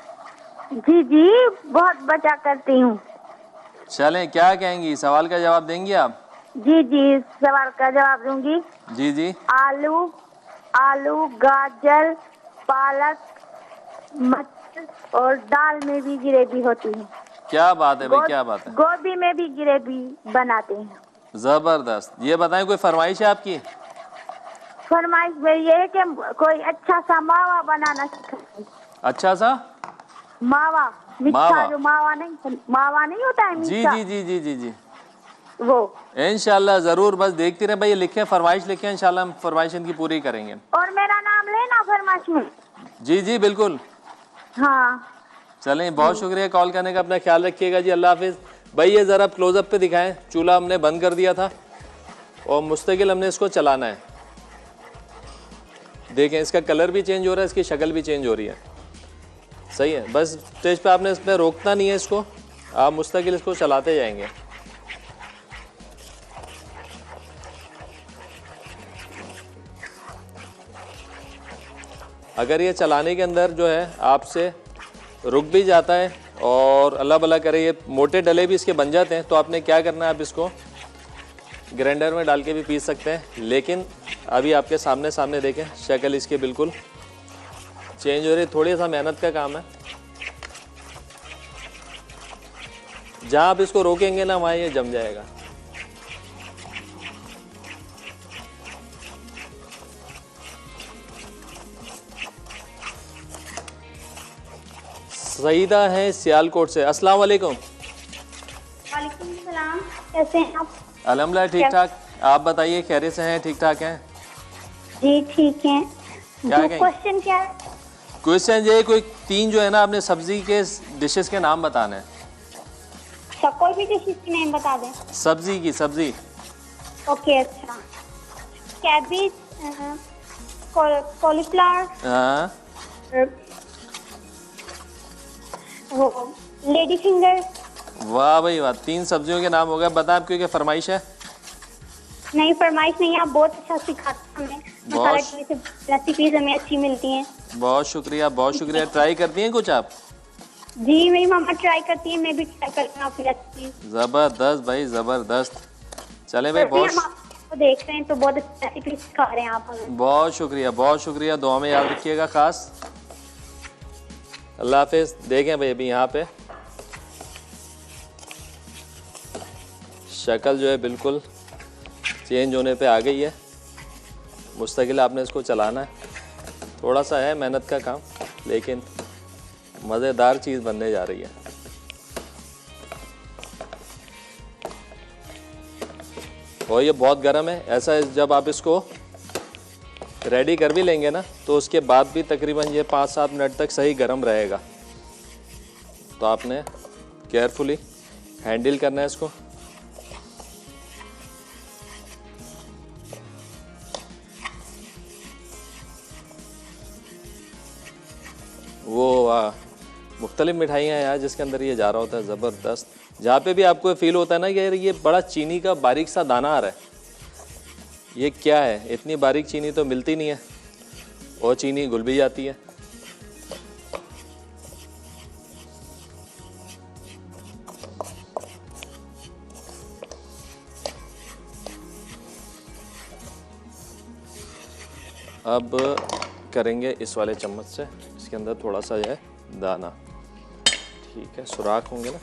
[SPEAKER 3] जी जी, बहुत बचा करती हूँ।
[SPEAKER 1] चलें, क्या कहेंगी, सवाल का जवाब देंगी आप?
[SPEAKER 3] जी जी, सवाल का जवाब दूंगी।
[SPEAKER 1] जी जी।
[SPEAKER 3] आलू, गाजर, पालक, मटर और दाल में भी ग्रेवी होती है।
[SPEAKER 1] क्या बात है भाई, क्या बात है।
[SPEAKER 3] गोभी में भी ग्रेवी बनाते हैं।
[SPEAKER 1] ज़बरदस्त। ये बताएं कोई फरमाइश है आपकी?
[SPEAKER 3] फरमाइश में ये है कि कोई अच्छा सा मावा बनाना सिखाएं।
[SPEAKER 1] अच्छा सा
[SPEAKER 3] मावा, मीठा
[SPEAKER 1] मावा।
[SPEAKER 3] जो मावा नहीं होता है
[SPEAKER 1] जी
[SPEAKER 3] मीठा।
[SPEAKER 1] जी जी जी जी जी,
[SPEAKER 3] वो
[SPEAKER 1] इंशाल्लाह ज़रूर। बस देखते रहे भाई, लिखें फरमाइश, लिखें, इंशाल्लाह हम फरमाइश इनकी पूरी करेंगे।
[SPEAKER 3] और मेरा नाम लेना फरमाइश में।
[SPEAKER 1] जी जी बिल्कुल।
[SPEAKER 3] हाँ
[SPEAKER 1] चलें, बहुत शुक्रिया कॉल करने का, अपना ख्याल रखिएगा जी, अल्लाह हाफिज़। भाई ये ज़रा क्लोजअप पे दिखाएं, चूल्हा हमने बंद कर दिया था और मुस्तकिल हमने इसको चलाना है। देखें इसका कलर भी चेंज हो रहा है, इसकी शक्ल भी चेंज हो रही है। सही है, बस स्टेज पे आपने इसमें रोकना नहीं है इसको, आप मुस्तकिल इसको चलाते जाएंगे। अगर ये चलाने के अंदर जो है आपसे रुक भी जाता है और अल्लाह भला करे ये मोटे डले भी इसके बन जाते हैं, तो आपने क्या करना है, आप इसको ग्राइंडर में डाल के भी पीस सकते हैं। लेकिन अभी आपके सामने देखें शक्ल इसकी बिल्कुल चेंज हो रही है। थोड़ी सा मेहनत का काम है। जहाँ आप इसको रोकेंगे ना वहाँ ये जम जाएगा। सईदा है सियालकोट से। अस्सलाम वालेकुम।
[SPEAKER 3] वालेकुम सलाम, कैसे हैं आप?
[SPEAKER 1] अल्हम्दुलिल्लाह ठीक ठाक, आप बताइए, खैरियत से हैं, ठीक ठाक हैं?
[SPEAKER 3] जी ठीक है।
[SPEAKER 1] क्या
[SPEAKER 3] जो
[SPEAKER 1] कहें?
[SPEAKER 3] क्वेश्चन क्या है?
[SPEAKER 1] क्वेश्चन ये कोई 3 जो है ना आपने सब्जी के डिशेस के नाम बताने हैं।
[SPEAKER 3] अच्छा, कोई भी डिश की नेम बता दें।
[SPEAKER 1] सब्जी की, सब्जी।
[SPEAKER 3] ओके, अच्छा। कैबेज, कॉलीफ्लावर,
[SPEAKER 1] हाँ,
[SPEAKER 3] वो लेडी फिंगर।
[SPEAKER 1] वाह भाई वाह, 3 सब्जियों के नाम हो गए। बता आप, क्योंकि फरमाइश है।
[SPEAKER 3] नहीं, फरमाइश नहीं, आप बहुत अच्छा सिखाते हैं हमें। मसाला टीवी से रेसिपीज हमें अच्छी मिलती हैं।
[SPEAKER 1] बहुत शुक्रिया, बहुत शुक्रिया। ट्राई करती हैं कुछ आप?
[SPEAKER 3] जी, मेरी मामा ट्राई करती है, मैं भी ट्राई करती हूँ आपकी रेसिपी।
[SPEAKER 1] जबरदस्त भाई, जबरदस्त। चले भाई,
[SPEAKER 3] हम आपको देख रहे हैं तो बहुत अच्छी रेसिपी सिखा रहे हैं आप हमें।
[SPEAKER 1] बहुत शुक्रिया, बहुत शुक्रिया। दुआ में याद रखिएगा खास। अल्लाह हाफिज। देखें भाई, अभी यहाँ पे शक्ल जो है बिल्कुल चेंज होने पे आ गई है। मुस्तकिल आपने इसको चलाना है। थोड़ा सा है मेहनत का काम, लेकिन मज़ेदार चीज़ बनने जा रही है। और ये बहुत गर्म है। ऐसा है, जब आप इसको रेडी कर भी लेंगे ना, तो उसके बाद भी तकरीबन ये 5-7 मिनट तक सही गर्म रहेगा। तो आपने केयरफुली हैंडल करना है इसको। वो मुख्तलिफ मिठाइयाँ हैं यार जिसके अंदर ये जा रहा होता है, ज़बरदस्त। जहाँ पे भी आपको फील होता है ना कि यार ये बड़ा चीनी का बारीक सा दाना आ रहा है, ये क्या है, इतनी बारीक चीनी तो मिलती नहीं है, और चीनी घुल भी जाती है। अब करेंगे इस वाले चम्मच से, इसके अंदर थोड़ा सा है दाना, ठीक है, सुराख होंगे ना।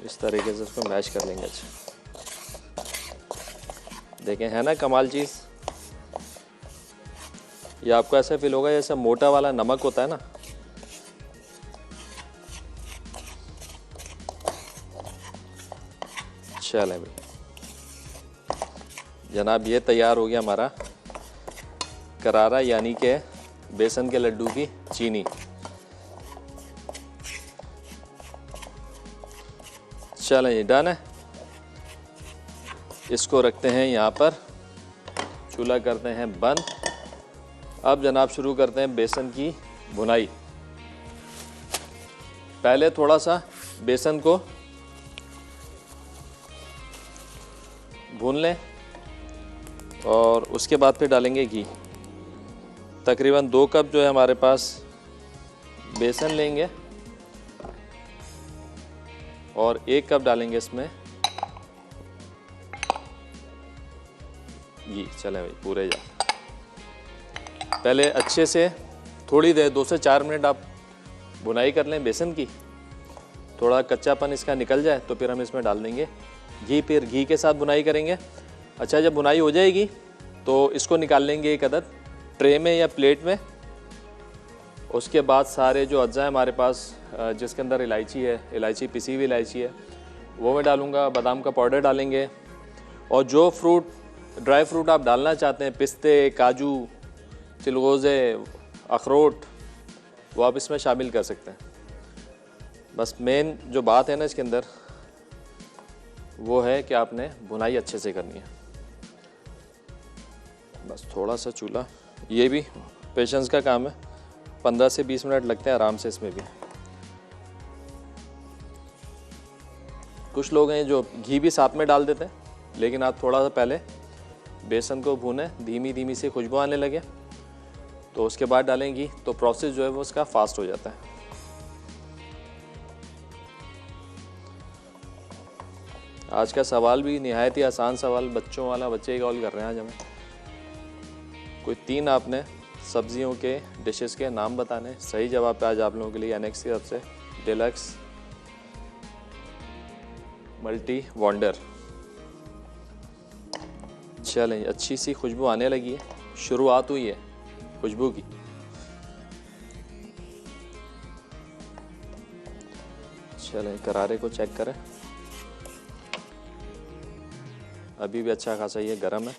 [SPEAKER 1] इस तरीके से इसको मैश कर लेंगे। अच्छा, देखें, है ना कमाल चीज़। ये आपको ऐसा फील होगा जैसे मोटा वाला नमक होता है ना, चलें भाई जनाब, ये तैयार हो गया हमारा करारा यानी के बेसन के लड्डू की चीनी। चलें, ये डन है। इसको रखते हैं यहाँ पर, चूल्हा करते हैं बंद। अब जनाब शुरू करते हैं बेसन की भुनाई। पहले थोड़ा सा बेसन को भून लें और उसके बाद फिर डालेंगे घी। तकरीबन 2 कप जो है हमारे पास बेसन लेंगे और 1 कप डालेंगे इसमें घी। चलें भाई, पूरे जा। पहले अच्छे से थोड़ी देर 2 से 4 मिनट आप भुनाई कर लें बेसन की। थोड़ा कच्चापन इसका निकल जाए तो फिर हम इसमें डाल देंगे घी। फिर घी के साथ भुनाई करेंगे। अच्छा, जब भुनाई हो जाएगी तो इसको निकाल लेंगे एक अदद ट्रे में या प्लेट में। उसके बाद सारे जो अज्जा है हमारे पास, जिसके अंदर इलायची है, इलायची पिसी हुई इलायची है, वो मैं डालूँगा। बादाम का पाउडर डालेंगे, और जो फ्रूट, ड्राई फ्रूट आप डालना चाहते हैं, पिस्ते, काजू, चिलगोज़े, अखरोट, वो आप इसमें शामिल कर सकते हैं। बस मेन जो बात है ना इसके अंदर, वो है कि आपने भुनाई अच्छे से करनी है। बस थोड़ा सा चूल्हा, ये भी पेशेंस का काम है। 15 से 20 मिनट लगते हैं आराम से इसमें भी। कुछ लोग हैं जो घी भी साथ में डाल देते हैं, लेकिन आप थोड़ा सा पहले बेसन को भूनें, धीमी धीमी से खुशबू आने लगे तो उसके बाद डालें घी, तो प्रोसेस जो है वो उसका फास्ट हो जाता है। आज का सवाल भी निहायत ही आसान सवाल, बच्चों वाला, बच्चे कॉल कर रहे हैं आज हमें। कोई 3 आपने सब्जियों के डिशेस के नाम बताने। सही जवाब पे आज आप लोगों के लिए एनेक्स की तरफ से डिलक्स मल्टी वंडर। चलें, अच्छी सी खुशबू आने लगी है, शुरुआत हुई है खुशबू की। चलें करारे को चेक करें, अभी भी अच्छा खासा ये गर्म है।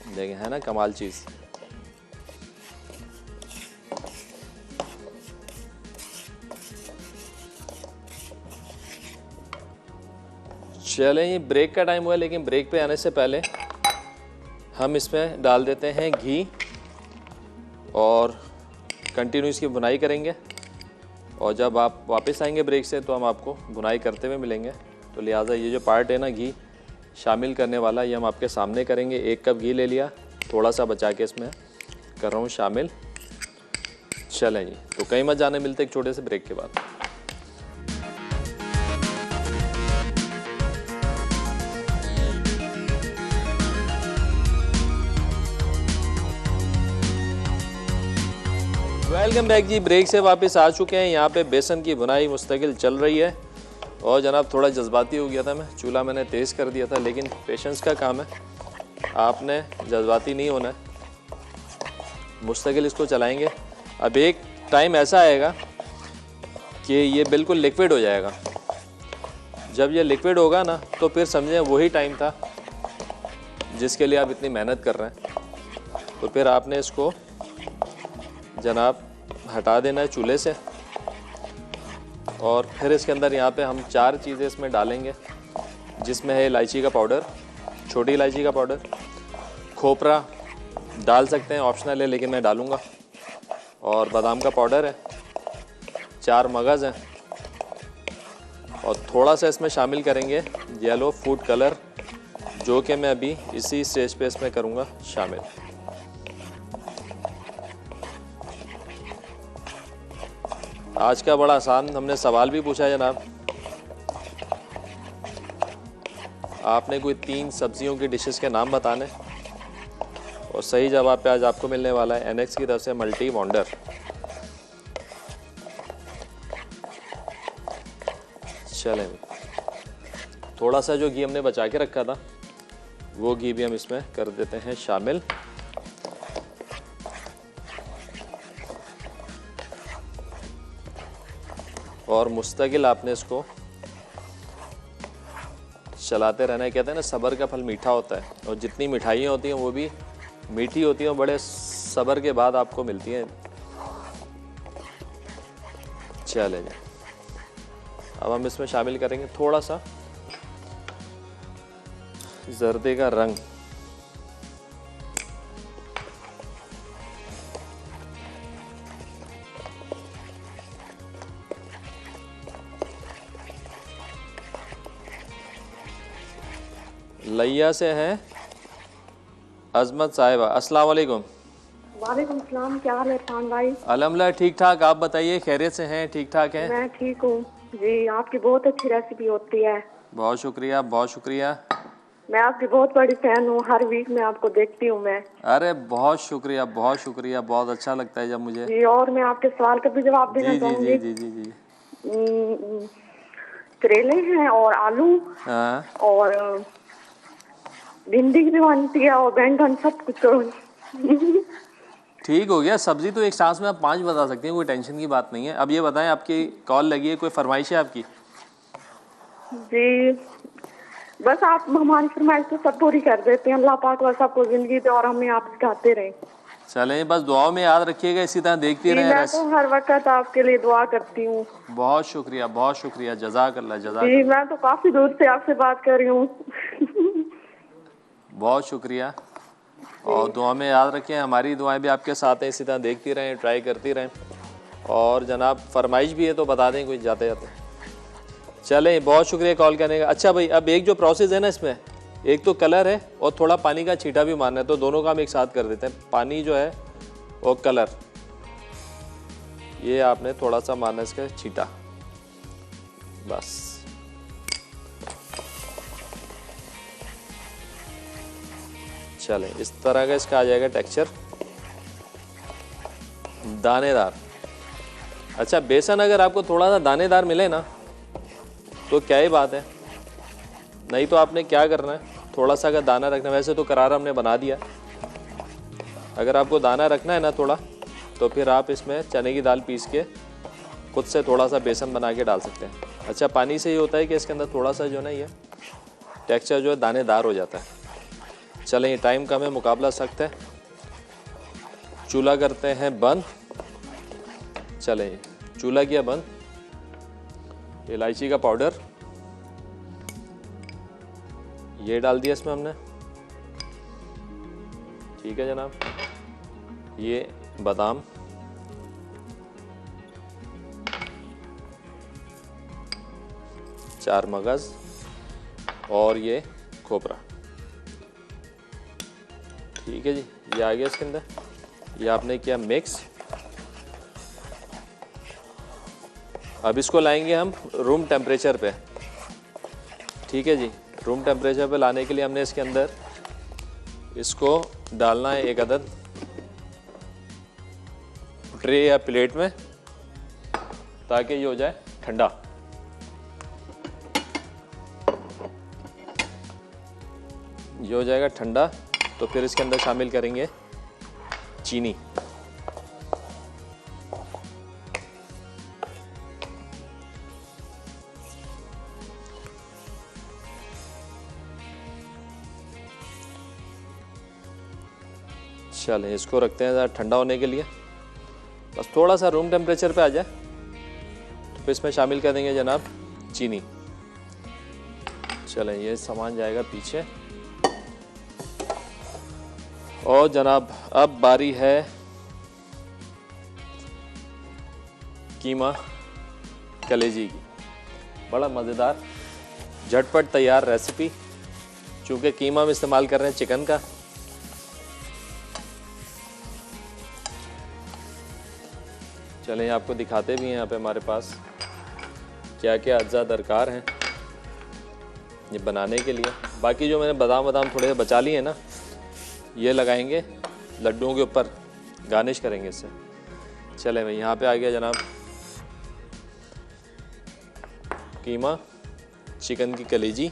[SPEAKER 1] देखें, है ना कमाल चीज़। चलें, ये ब्रेक का टाइम हुआ है, लेकिन ब्रेक पे आने से पहले हम इसमें डाल देते हैं घी और कंटिन्यू इसकी बुनाई करेंगे। और जब आप वापस आएंगे ब्रेक से तो हम आपको बुनाई करते हुए मिलेंगे। तो लिहाजा ये जो पार्ट है ना घी शामिल करने वाला, ये हम आपके सामने करेंगे। 1 कप घी ले लिया, थोड़ा सा बचा के इसमें कर रहा हूँ शामिल। चलें जी, तो कहीं मत जाने, मिलते एक छोटे से ब्रेक के बाद। वेलकम बैक जी, ब्रेक से वापस आ चुके हैं। यहाँ पे बेसन की बुनाई मुस्तकिल चल रही है। और जनाब थोड़ा जज्बाती हो गया था मैं, चूल्हा मैंने तेज़ कर दिया था, लेकिन पेशेंस का काम है, आपने जज्बाती नहीं होना है, मुस्तकिल इसको चलाएंगे। अब एक टाइम ऐसा आएगा कि ये बिल्कुल लिक्विड हो जाएगा। जब ये लिक्विड होगा ना तो फिर समझें वही टाइम था जिसके लिए आप इतनी मेहनत कर रहे हैं। तो फिर आपने इसको जनाब हटा देना है चूल्हे से। और फिर इसके अंदर यहाँ पे हम 4 चीज़ें इसमें डालेंगे, जिसमें है इलायची का पाउडर, छोटी इलायची का पाउडर, खोपरा डाल सकते हैं, ऑप्शनल है लेकिन मैं डालूँगा, और बादाम का पाउडर है, 4 मगज़ हैं, और थोड़ा सा इसमें शामिल करेंगे येलो फूड कलर, जो कि मैं अभी इसी स्टेज पे इसमें करूँगा शामिल। आज का बड़ा आसान हमने सवाल भी पूछा है जनाब, आपने कोई 3 सब्जियों की डिशेस के नाम बताने, और सही जवाब पे आज आपको मिलने वाला है एनएक्स की तरफ से मल्टी वंडर। चलें, थोड़ा सा जो घी हमने बचा के रखा था वो घी भी हम इसमें कर देते हैं शामिल। और मुस्तकिल आपने इसको चलाते रहना है। कहते हैं ना सब्र का फल मीठा होता है, और जितनी मिठाइयाँ होती हैं वो भी मीठी होती हैं, और बड़े सब्र के बाद आपको मिलती हैं। चलें, अब हम इसमें शामिल करेंगे थोड़ा सा जर्दे का रंग। लैया से हैं अजमत साहिबा, अस्सलाम वालेकुम।
[SPEAKER 4] वालेकुम सलाम, क्या हाल है इरफान भाई?
[SPEAKER 1] अल्हम्दुलिल्लाह ठीक ठाक, आप बताइए खैरियत से हैं? ठीक ठाक हैं?
[SPEAKER 4] मैं ठीक हूँ जी, आपकी बहुत अच्छी रेसिपी होती है।
[SPEAKER 1] बहुत शुक्रिया, बहुत शुक्रिया।
[SPEAKER 4] मैं आपकी बहुत बड़ी फैन हूँ, हर वीक में आपको देखती हूँ मैं।
[SPEAKER 1] अरे बहुत शुक्रिया, बहुत शुक्रिया, बहुत अच्छा लगता है जब मुझे।
[SPEAKER 4] जी, और मैं आपके सवाल का भी जवाब देना चाहूँगी।
[SPEAKER 1] जी जी जी जी।
[SPEAKER 4] करेले हैं और आलू,
[SPEAKER 1] हाँ,
[SPEAKER 4] और भिंडी भी बनती है, और बैंगन, सब कुछ।
[SPEAKER 1] ठीक हो गया। सब्जी तो एक सांस में आप 5 बता सकती हैं, कोई टेंशन की बात नहीं है। अब ये बताएं, आपकी कॉल लगी है, कोई फरमाइश है आपकी?
[SPEAKER 4] जी बस आप हमारी फरमाइश तो सब पूरी कर देते हैं। अल्लाह पाक बस आपको जिंदगी दे और हमें आप सिखाते रहे।
[SPEAKER 1] चलें, बस दुआओं में याद रखिएगा, इसी तरह देखती रहें।
[SPEAKER 4] मैं तो हर वक्त आपके लिए दुआ करती हूँ।
[SPEAKER 1] बहुत शुक्रिया, बहुत शुक्रिया, जज़ाकल्लाह
[SPEAKER 4] जी,
[SPEAKER 1] जज़ाकल्लाह।
[SPEAKER 4] मैं तो काफी दूर से आपसे बात कर रही हूँ।
[SPEAKER 1] बहुत शुक्रिया, और दुआ में याद रखें, हमारी दुआएं भी आपके साथ हैं, इसी तरह देखती रहें, ट्राई करती रहें। और जनाब फरमाइश भी है तो बता दें कुछ जाते जाते। चलें, बहुत शुक्रिया कॉल करने का। अच्छा भाई, अब एक जो प्रोसेस है ना इसमें, एक तो कलर है और थोड़ा पानी का छींटा भी मारना है, तो दोनों का हम एक साथ कर देते हैं। पानी जो है और कलर, ये आपने थोड़ा सा मारना इसका छींटा, बस। चलें, इस तरह का इसका आ जाएगा टेक्सचर, दानेदार। अच्छा, बेसन अगर आपको थोड़ा सा दानेदार मिले ना तो क्या ही बात है, नहीं तो आपने क्या करना है, थोड़ा सा अगर दाना रखना, वैसे तो करारा हमने बना दिया, अगर आपको दाना रखना है ना थोड़ा, तो फिर आप इसमें चने की दाल पीस के खुद से थोड़ा सा बेसन बना के डाल सकते हैं। अच्छा, पानी से ये होता है कि इसके अंदर थोड़ा सा जो है ना ये टेक्सचर जो है दानेदार हो जाता है। चलें, ये टाइम कम है, मुकाबला सख्त है। चूल्हा करते हैं बंद। चलें, चूल्हा किया बंद। इलायची का पाउडर ये डाल दिया इसमें हमने, ठीक है जनाब। ये बादाम, चार मगज और ये खोपरा, ठीक है जी। ये आ गया इसके अंदर। ये आपने किया मिक्स। अब इसको लाएंगे हम रूम टेम्परेचर पे, ठीक है जी। रूम टेम्परेचर पे लाने के लिए हमने इसके अंदर इसको डालना है एक अदद ट्रे या प्लेट में, ताकि ये हो जाए ठंडा। ये हो जाएगा ठंडा तो फिर इसके अंदर शामिल करेंगे चीनी। चलें, इसको रखते हैं ज़रा ठंडा होने के लिए। बस थोड़ा सा रूम टेम्परेचर पे आ जाए तो फिर इसमें शामिल कर देंगे जनाब चीनी। चलें, ये सामान जाएगा पीछे। और जनाब अब बारी है कीमा कलेजी की। बड़ा मज़ेदार झटपट तैयार रेसिपी, चूँकि कीमा में इस्तेमाल कर रहे हैं चिकन का। चलें, आपको दिखाते भी हैं यहाँ पे हमारे पास क्या क्या अज्जा दरकार हैं ये बनाने के लिए। बाकी जो मैंने बादाम थोड़े से बचा लिए हैं ना, ये लगाएंगे लड्डुओं के ऊपर, गार्निश करेंगे इससे। चलें भाई, यहाँ पे आ गया जनाब कीमा चिकन की कलेजी,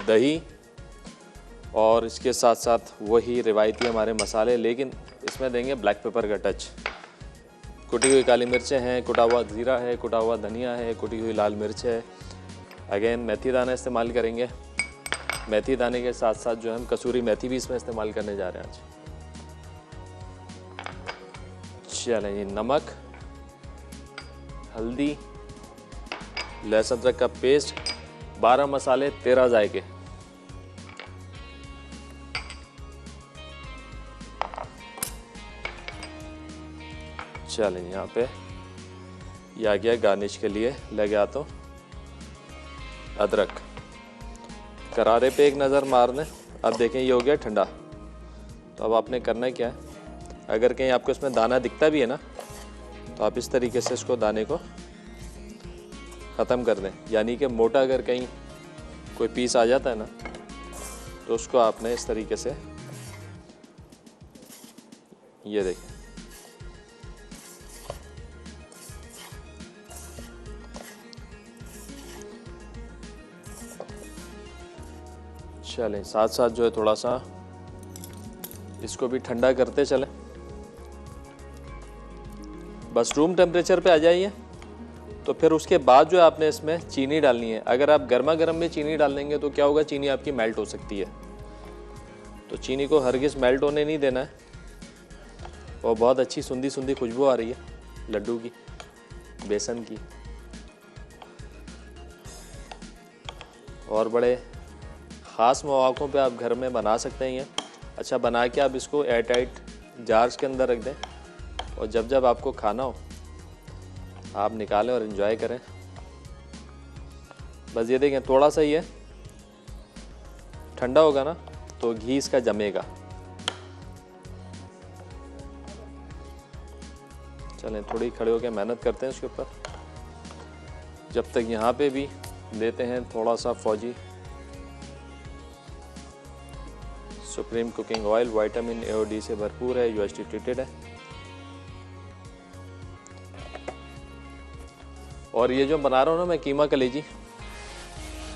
[SPEAKER 1] दही और इसके साथ साथ वही रिवायती हमारे मसाले, लेकिन इसमें देंगे ब्लैक पेपर का टच। कुटी हुई काली मिर्चें हैं, कुटा हुआ ज़ीरा है, कुटा हुआ धनिया है, कुटी हुई लाल मिर्च है। अगेन मेथी दाना इस्तेमाल करेंगे। मेथी दाने के साथ साथ जो है हम कसूरी मेथी भी इसमें इस्तेमाल करने जा रहे हैं आज। चलें, ये नमक, हल्दी, लहसुन अदरक का पेस्ट, 12 मसाले 13 जायके। चलें, यहाँ पे ये आ गया गार्निश के लिए। ले गया तो अदरक, करारे पे एक नज़र मारने। अब देखें ये हो गया ठंडा। तो अब आपने करना क्या है, अगर कहीं आपको इसमें दाना दिखता भी है ना, तो आप इस तरीके से इसको दाने को ख़त्म कर दें। यानी कि मोटा अगर कहीं कोई पीस आ जाता है ना, तो उसको आपने इस तरीके से, ये देखें, चलें साथ साथ जो है थोड़ा सा इसको भी ठंडा करते चलें। बस रूम टेम्परेचर पे आ जाइए। तो फिर उसके बाद जो है आपने इसमें चीनी डालनी है। अगर आप गर्मा गर्म में चीनी डाल देंगे तो क्या होगा, चीनी आपकी मेल्ट हो सकती है। तो चीनी को हरगिज़ मेल्ट होने नहीं देना है। और बहुत अच्छी सुंदी सुंदी खुशबू आ रही है लड्डू की, बेसन की, और बड़े ख़ास मौक़ों पे आप घर में बना सकते हैं ये। अच्छा, बना के आप इसको एयर टाइट जार्स के अंदर रख दें, और जब जब आपको खाना हो आप निकालें और इन्जॉय करें। बस ये देखें, थोड़ा सा ये ठंडा होगा ना तो घी इसका जमेगा। चलें, थोड़ी खड़े होकर मेहनत करते हैं इसके ऊपर। जब तक यहाँ पे भी देते हैं थोड़ा सा फौजी supreme cooking oil, vitamin A और डी से भरपूर है, यूएसटी ट्रीटेड है। और ये जो बना रहा हूँ ना मैं कीमा कलेजी,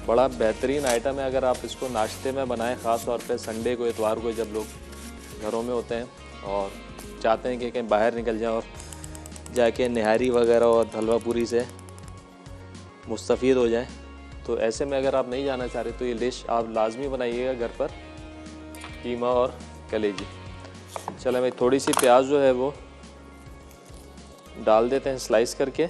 [SPEAKER 1] बड़ा बेहतरीन आइटम है। अगर आप इसको नाश्ते में बनाएं, ख़ास तौर पे संडे को, इतवार को, जब लोग घरों में होते हैं और चाहते हैं कि कहीं बाहर निकल जाए और जाके निहारी वगैरह और हलवा पूरी से मुस्तफ़ीद हो जाए। तो ऐसे में अगर आप नहीं जाना चाह रहे तो ये डिश आप लाजमी बनाइएगा घर पर, कीमा और कलेजी। चलो भाई, थोड़ी सी प्याज जो है वो डाल देते हैं स्लाइस करके।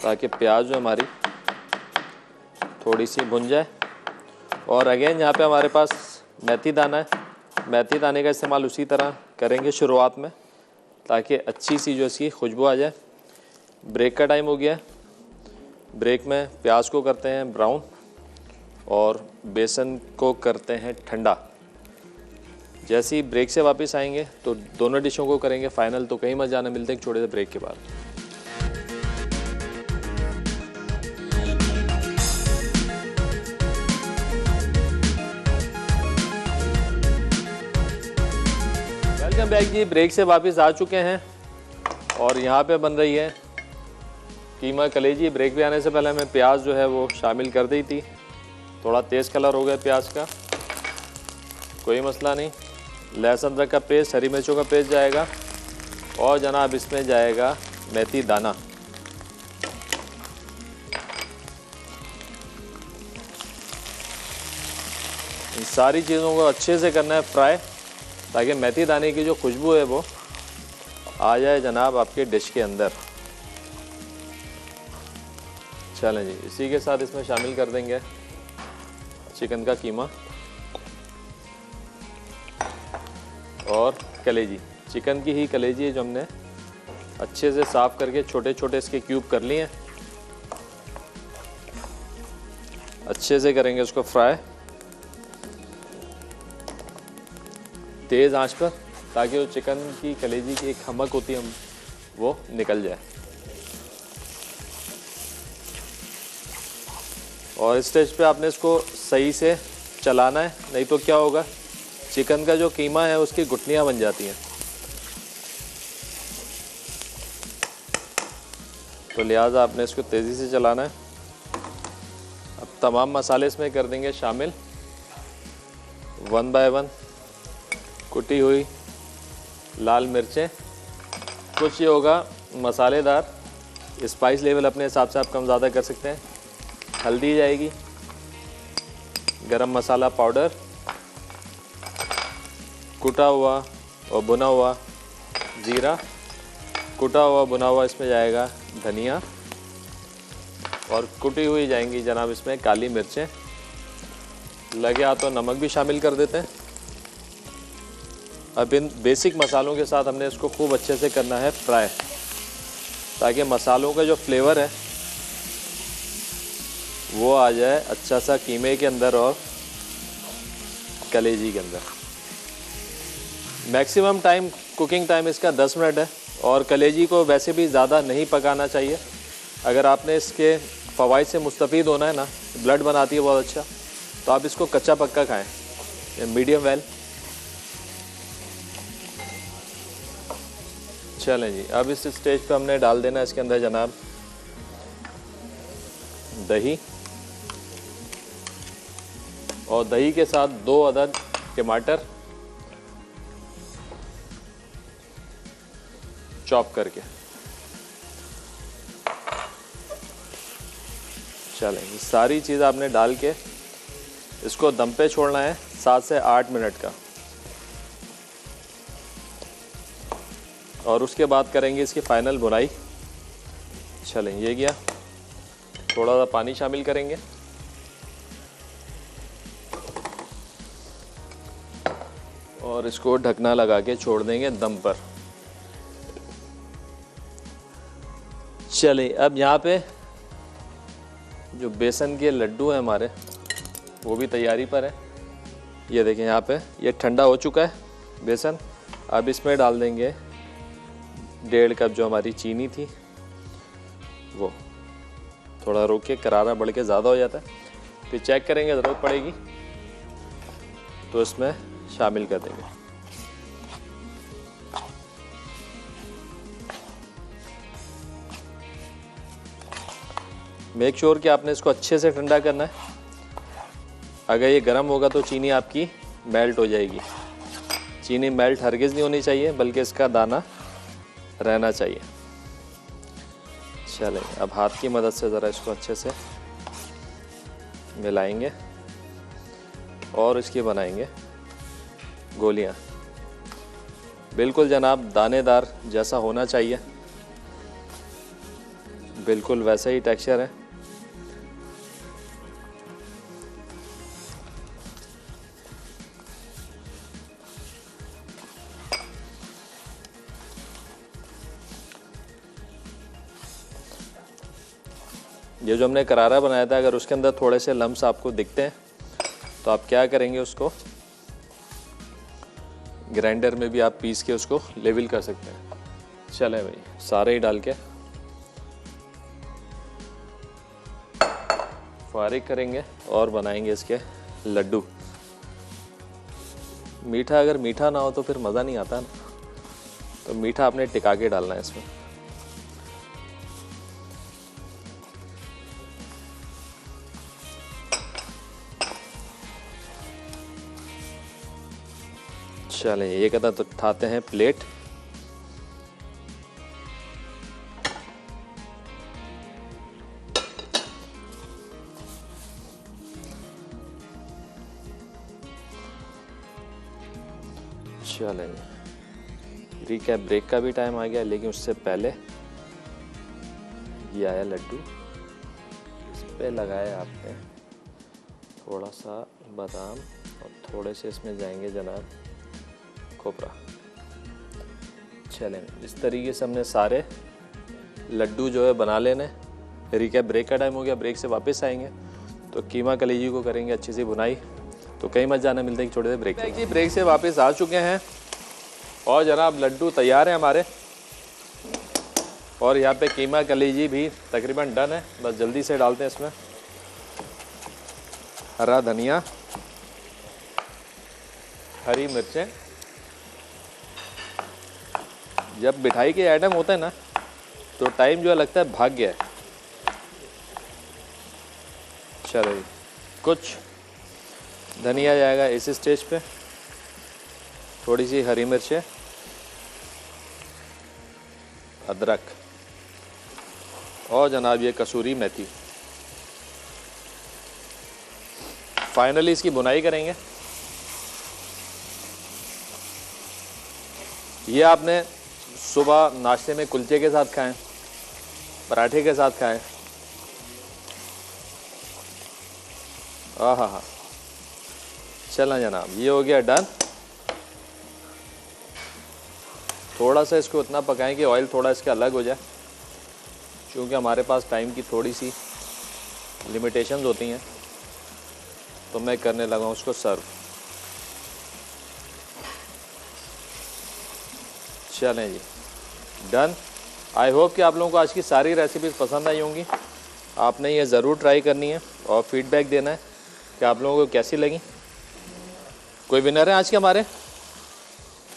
[SPEAKER 1] ताकि प्याज जो हमारी थोड़ी सी भुन जाए। और अगेन यहाँ पे हमारे पास मेथी दाना है, मेथी दाने का इस्तेमाल उसी तरह करेंगे शुरुआत में, ताकि अच्छी सी जो इसकी खुशबू आ जाए। ब्रेक का टाइम हो गया है। ब्रेक में प्याज को करते हैं ब्राउन और बेसन को करते हैं ठंडा। जैसे ही ब्रेक से वापस आएंगे तो दोनों डिशों को करेंगे फाइनल। तो कहीं मत जाना, मिलते हैं एक छोटे से ब्रेक के बाद। वेलकम बैक जी, ब्रेक से वापस आ चुके हैं और यहाँ पे बन रही है कीमा कलेजी। ब्रेक पे आने से पहले हमें प्याज जो है वो शामिल कर दी थी। थोड़ा तेज़ कलर हो गया प्याज का, कोई मसला नहीं। लहसुन अदरक का पेस्ट, हरी मिर्चों का पेस्ट जाएगा और जनाब इसमें जाएगा मेथी दाना। इन सारी चीज़ों को अच्छे से करना है फ्राई, ताकि मेथी दाने की जो खुशबू है वो आ जाए जनाब आपके डिश के अंदर। चलें जी, इसी के साथ इसमें शामिल कर देंगे चिकन का कीमा और कलेजी। चिकन की ही कलेजी है जो हमने अच्छे से साफ़ करके छोटे छोटे इसके क्यूब कर लिए हैं। अच्छे से करेंगे उसको फ्राई तेज़ आंच पर, ताकि वो चिकन की कलेजी की एक खमक होती है वो निकल जाए। और इस स्टेज पे आपने इसको सही से चलाना है, नहीं तो क्या होगा, चिकन का जो कीमा है उसकी गुठलियाँ बन जाती हैं। तो लिहाजा आपने इसको तेज़ी से चलाना है। अब तमाम मसाले इसमें कर देंगे शामिल, 1 बाय 1 कुटी हुई लाल मिर्चें। कुछ ये होगा मसालेदार, स्पाइस लेवल अपने हिसाब से आप कम ज़्यादा कर सकते हैं। हल्दी जाएगी, गरम मसाला पाउडर, कुटा हुआ और भुना हुआ ज़ीरा, कुटा हुआ भुना हुआ इसमें जाएगा धनिया, और कुटी हुई जाएंगी जनाब इसमें काली मिर्चें। लगे हाथों नमक भी शामिल कर देते हैं। अब इन बेसिक मसालों के साथ हमने इसको खूब अच्छे से करना है फ्राई, ताकि मसालों का जो फ्लेवर है वो आ जाए अच्छा सा कीमे के अंदर और कलेजी के अंदर। मैक्सिमम टाइम, कुकिंग टाइम इसका 10 मिनट है। और कलेजी को वैसे भी ज़्यादा नहीं पकाना चाहिए। अगर आपने इसके फ़वाइद से मुस्तफ़ीद होना है ना, ब्लड बनाती है बहुत अच्छा, तो आप इसको कच्चा पक्का खाएं, मीडियम वेल। चलें जी, अब इस स्टेज पे हमने डाल देना इसके अंदर जनाब दही, और दही के साथ 2 अदद टमाटर चॉप करके। चलें, सारी चीज़ आपने डाल के इसको दम पे छोड़ना है 7 से 8 मिनट का। और उसके बाद करेंगे इसकी फ़ाइनल भुनाई। चलें, ये गया। थोड़ा सा पानी शामिल करेंगे और इसको ढकना लगा के छोड़ देंगे दम पर। चलिए, अब यहाँ पे जो बेसन के लड्डू हैं हमारे, वो भी तैयारी पर है। ये देखें, यहाँ पे ये ठंडा हो चुका है बेसन। अब इसमें डाल देंगे 1.5 कप जो हमारी चीनी थी, वो थोड़ा रोक के, करारा बढ़ के ज़्यादा हो जाता है, फिर चेक करेंगे, ज़रूरत पड़ेगी तो इसमें शामिल कर देंगे। मेक श्योर कि आपने इसको अच्छे से ठंडा करना है। अगर ये गर्म होगा तो चीनी आपकी मेल्ट हो जाएगी। चीनी मेल्ट हरगिज़ नहीं होनी चाहिए, बल्कि इसका दाना रहना चाहिए। चलें, अब हाथ की मदद से ज़रा इसको अच्छे से मिलाएंगे और इसकी बनाएंगे गोलियां। बिल्कुल जनाब दानेदार जैसा होना चाहिए, बिल्कुल वैसा ही टेक्सचर है। ये जो हमने करारा बनाया था, अगर उसके अंदर थोड़े से लम्स आपको दिखते हैं तो आप क्या करेंगे, उसको ग्राइंडर में भी आप पीस के उसको लेवल कर सकते हैं। चलें भाई, सारे ही डाल के फारिग करेंगे और बनाएंगे इसके लड्डू। मीठा, अगर मीठा ना हो तो फिर मज़ा नहीं आता ना, तो मीठा आपने टिका के डालना है इसमें। चलें, ये कहता तो उठाते हैं प्लेट। चलें, रिकैप ब्रेक का भी टाइम आ गया, लेकिन उससे पहले ये आया लड्डू। इस पे लगाया आपने थोड़ा सा बादाम और थोड़े से इसमें जाएंगे जनाब खोपरा। चलें, इस तरीके से हमने सारे लड्डू जो है बना लेने। रिकैप ब्रेक का टाइम हो गया, ब्रेक से वापस आएंगे तो कीमा कलेजी को करेंगे अच्छी सी भुनाई। तो कहीं मत जाना, मिलते हैं छोटे से ब्रेक जी। ब्रेक से वापस आ चुके हैं और जनाब लड्डू तैयार हैं हमारे, और यहाँ पे कीमा कलेजी भी तकरीबन डन है। बस जल्दी से डालते हैं इसमें हरा धनिया, हरी मिर्चें। जब मिठाई के आइटम होते हैं ना तो टाइम जो है लगता है भाग गया है। चलो, कुछ धनिया जाएगा इस स्टेज पे, थोड़ी सी हरी मिर्चें, अदरक और जनाब ये कसूरी मेथी। फाइनली इसकी बुनाई करेंगे। ये आपने सुबह नाश्ते में कुलचे के साथ खाएं, पराठे के साथ खाएं। आहा, चला जनाब, ये हो गया डन। थोड़ा सा इसको इतना पकाएं कि ऑयल थोड़ा इसका अलग हो जाए, क्योंकि हमारे पास टाइम की थोड़ी सी लिमिटेशंस होती हैं। तो मैं करने लगा हूँ उसको सर्व। चलें जी, डन। आई होप कि आप लोगों को आज की सारी रेसिपीज़ पसंद आई होंगी। आपने ये ज़रूर ट्राई करनी है और फीडबैक देना है कि आप लोगों को कैसी लगी। कोई विनर है आज के हमारे?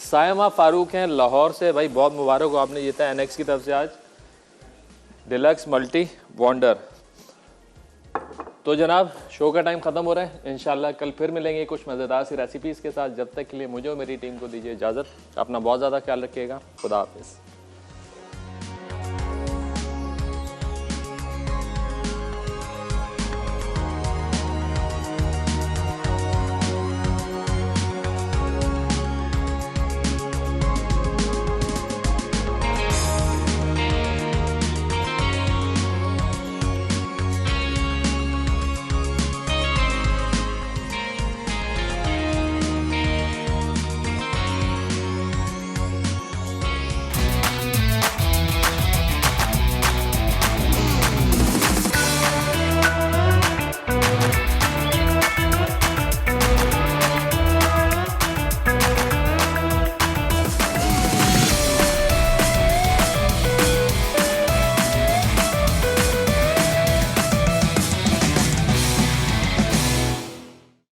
[SPEAKER 1] सायमा फारूक हैं लाहौर से। भाई बहुत मुबारक हो, आपने जीता है NX की तरफ से आज डिलक्स मल्टी वंडर। तो जनाब शो का टाइम ख़त्म हो रहा है। इंशाल्लाह कल फिर मिलेंगे कुछ मज़ेदार सी रेसिपीज़ के साथ। जब तक के लिए मुझे और मेरी टीम को दीजिए इजाज़त। अपना बहुत ज़्यादा ख्याल रखिएगा। खुदा हाफिज़।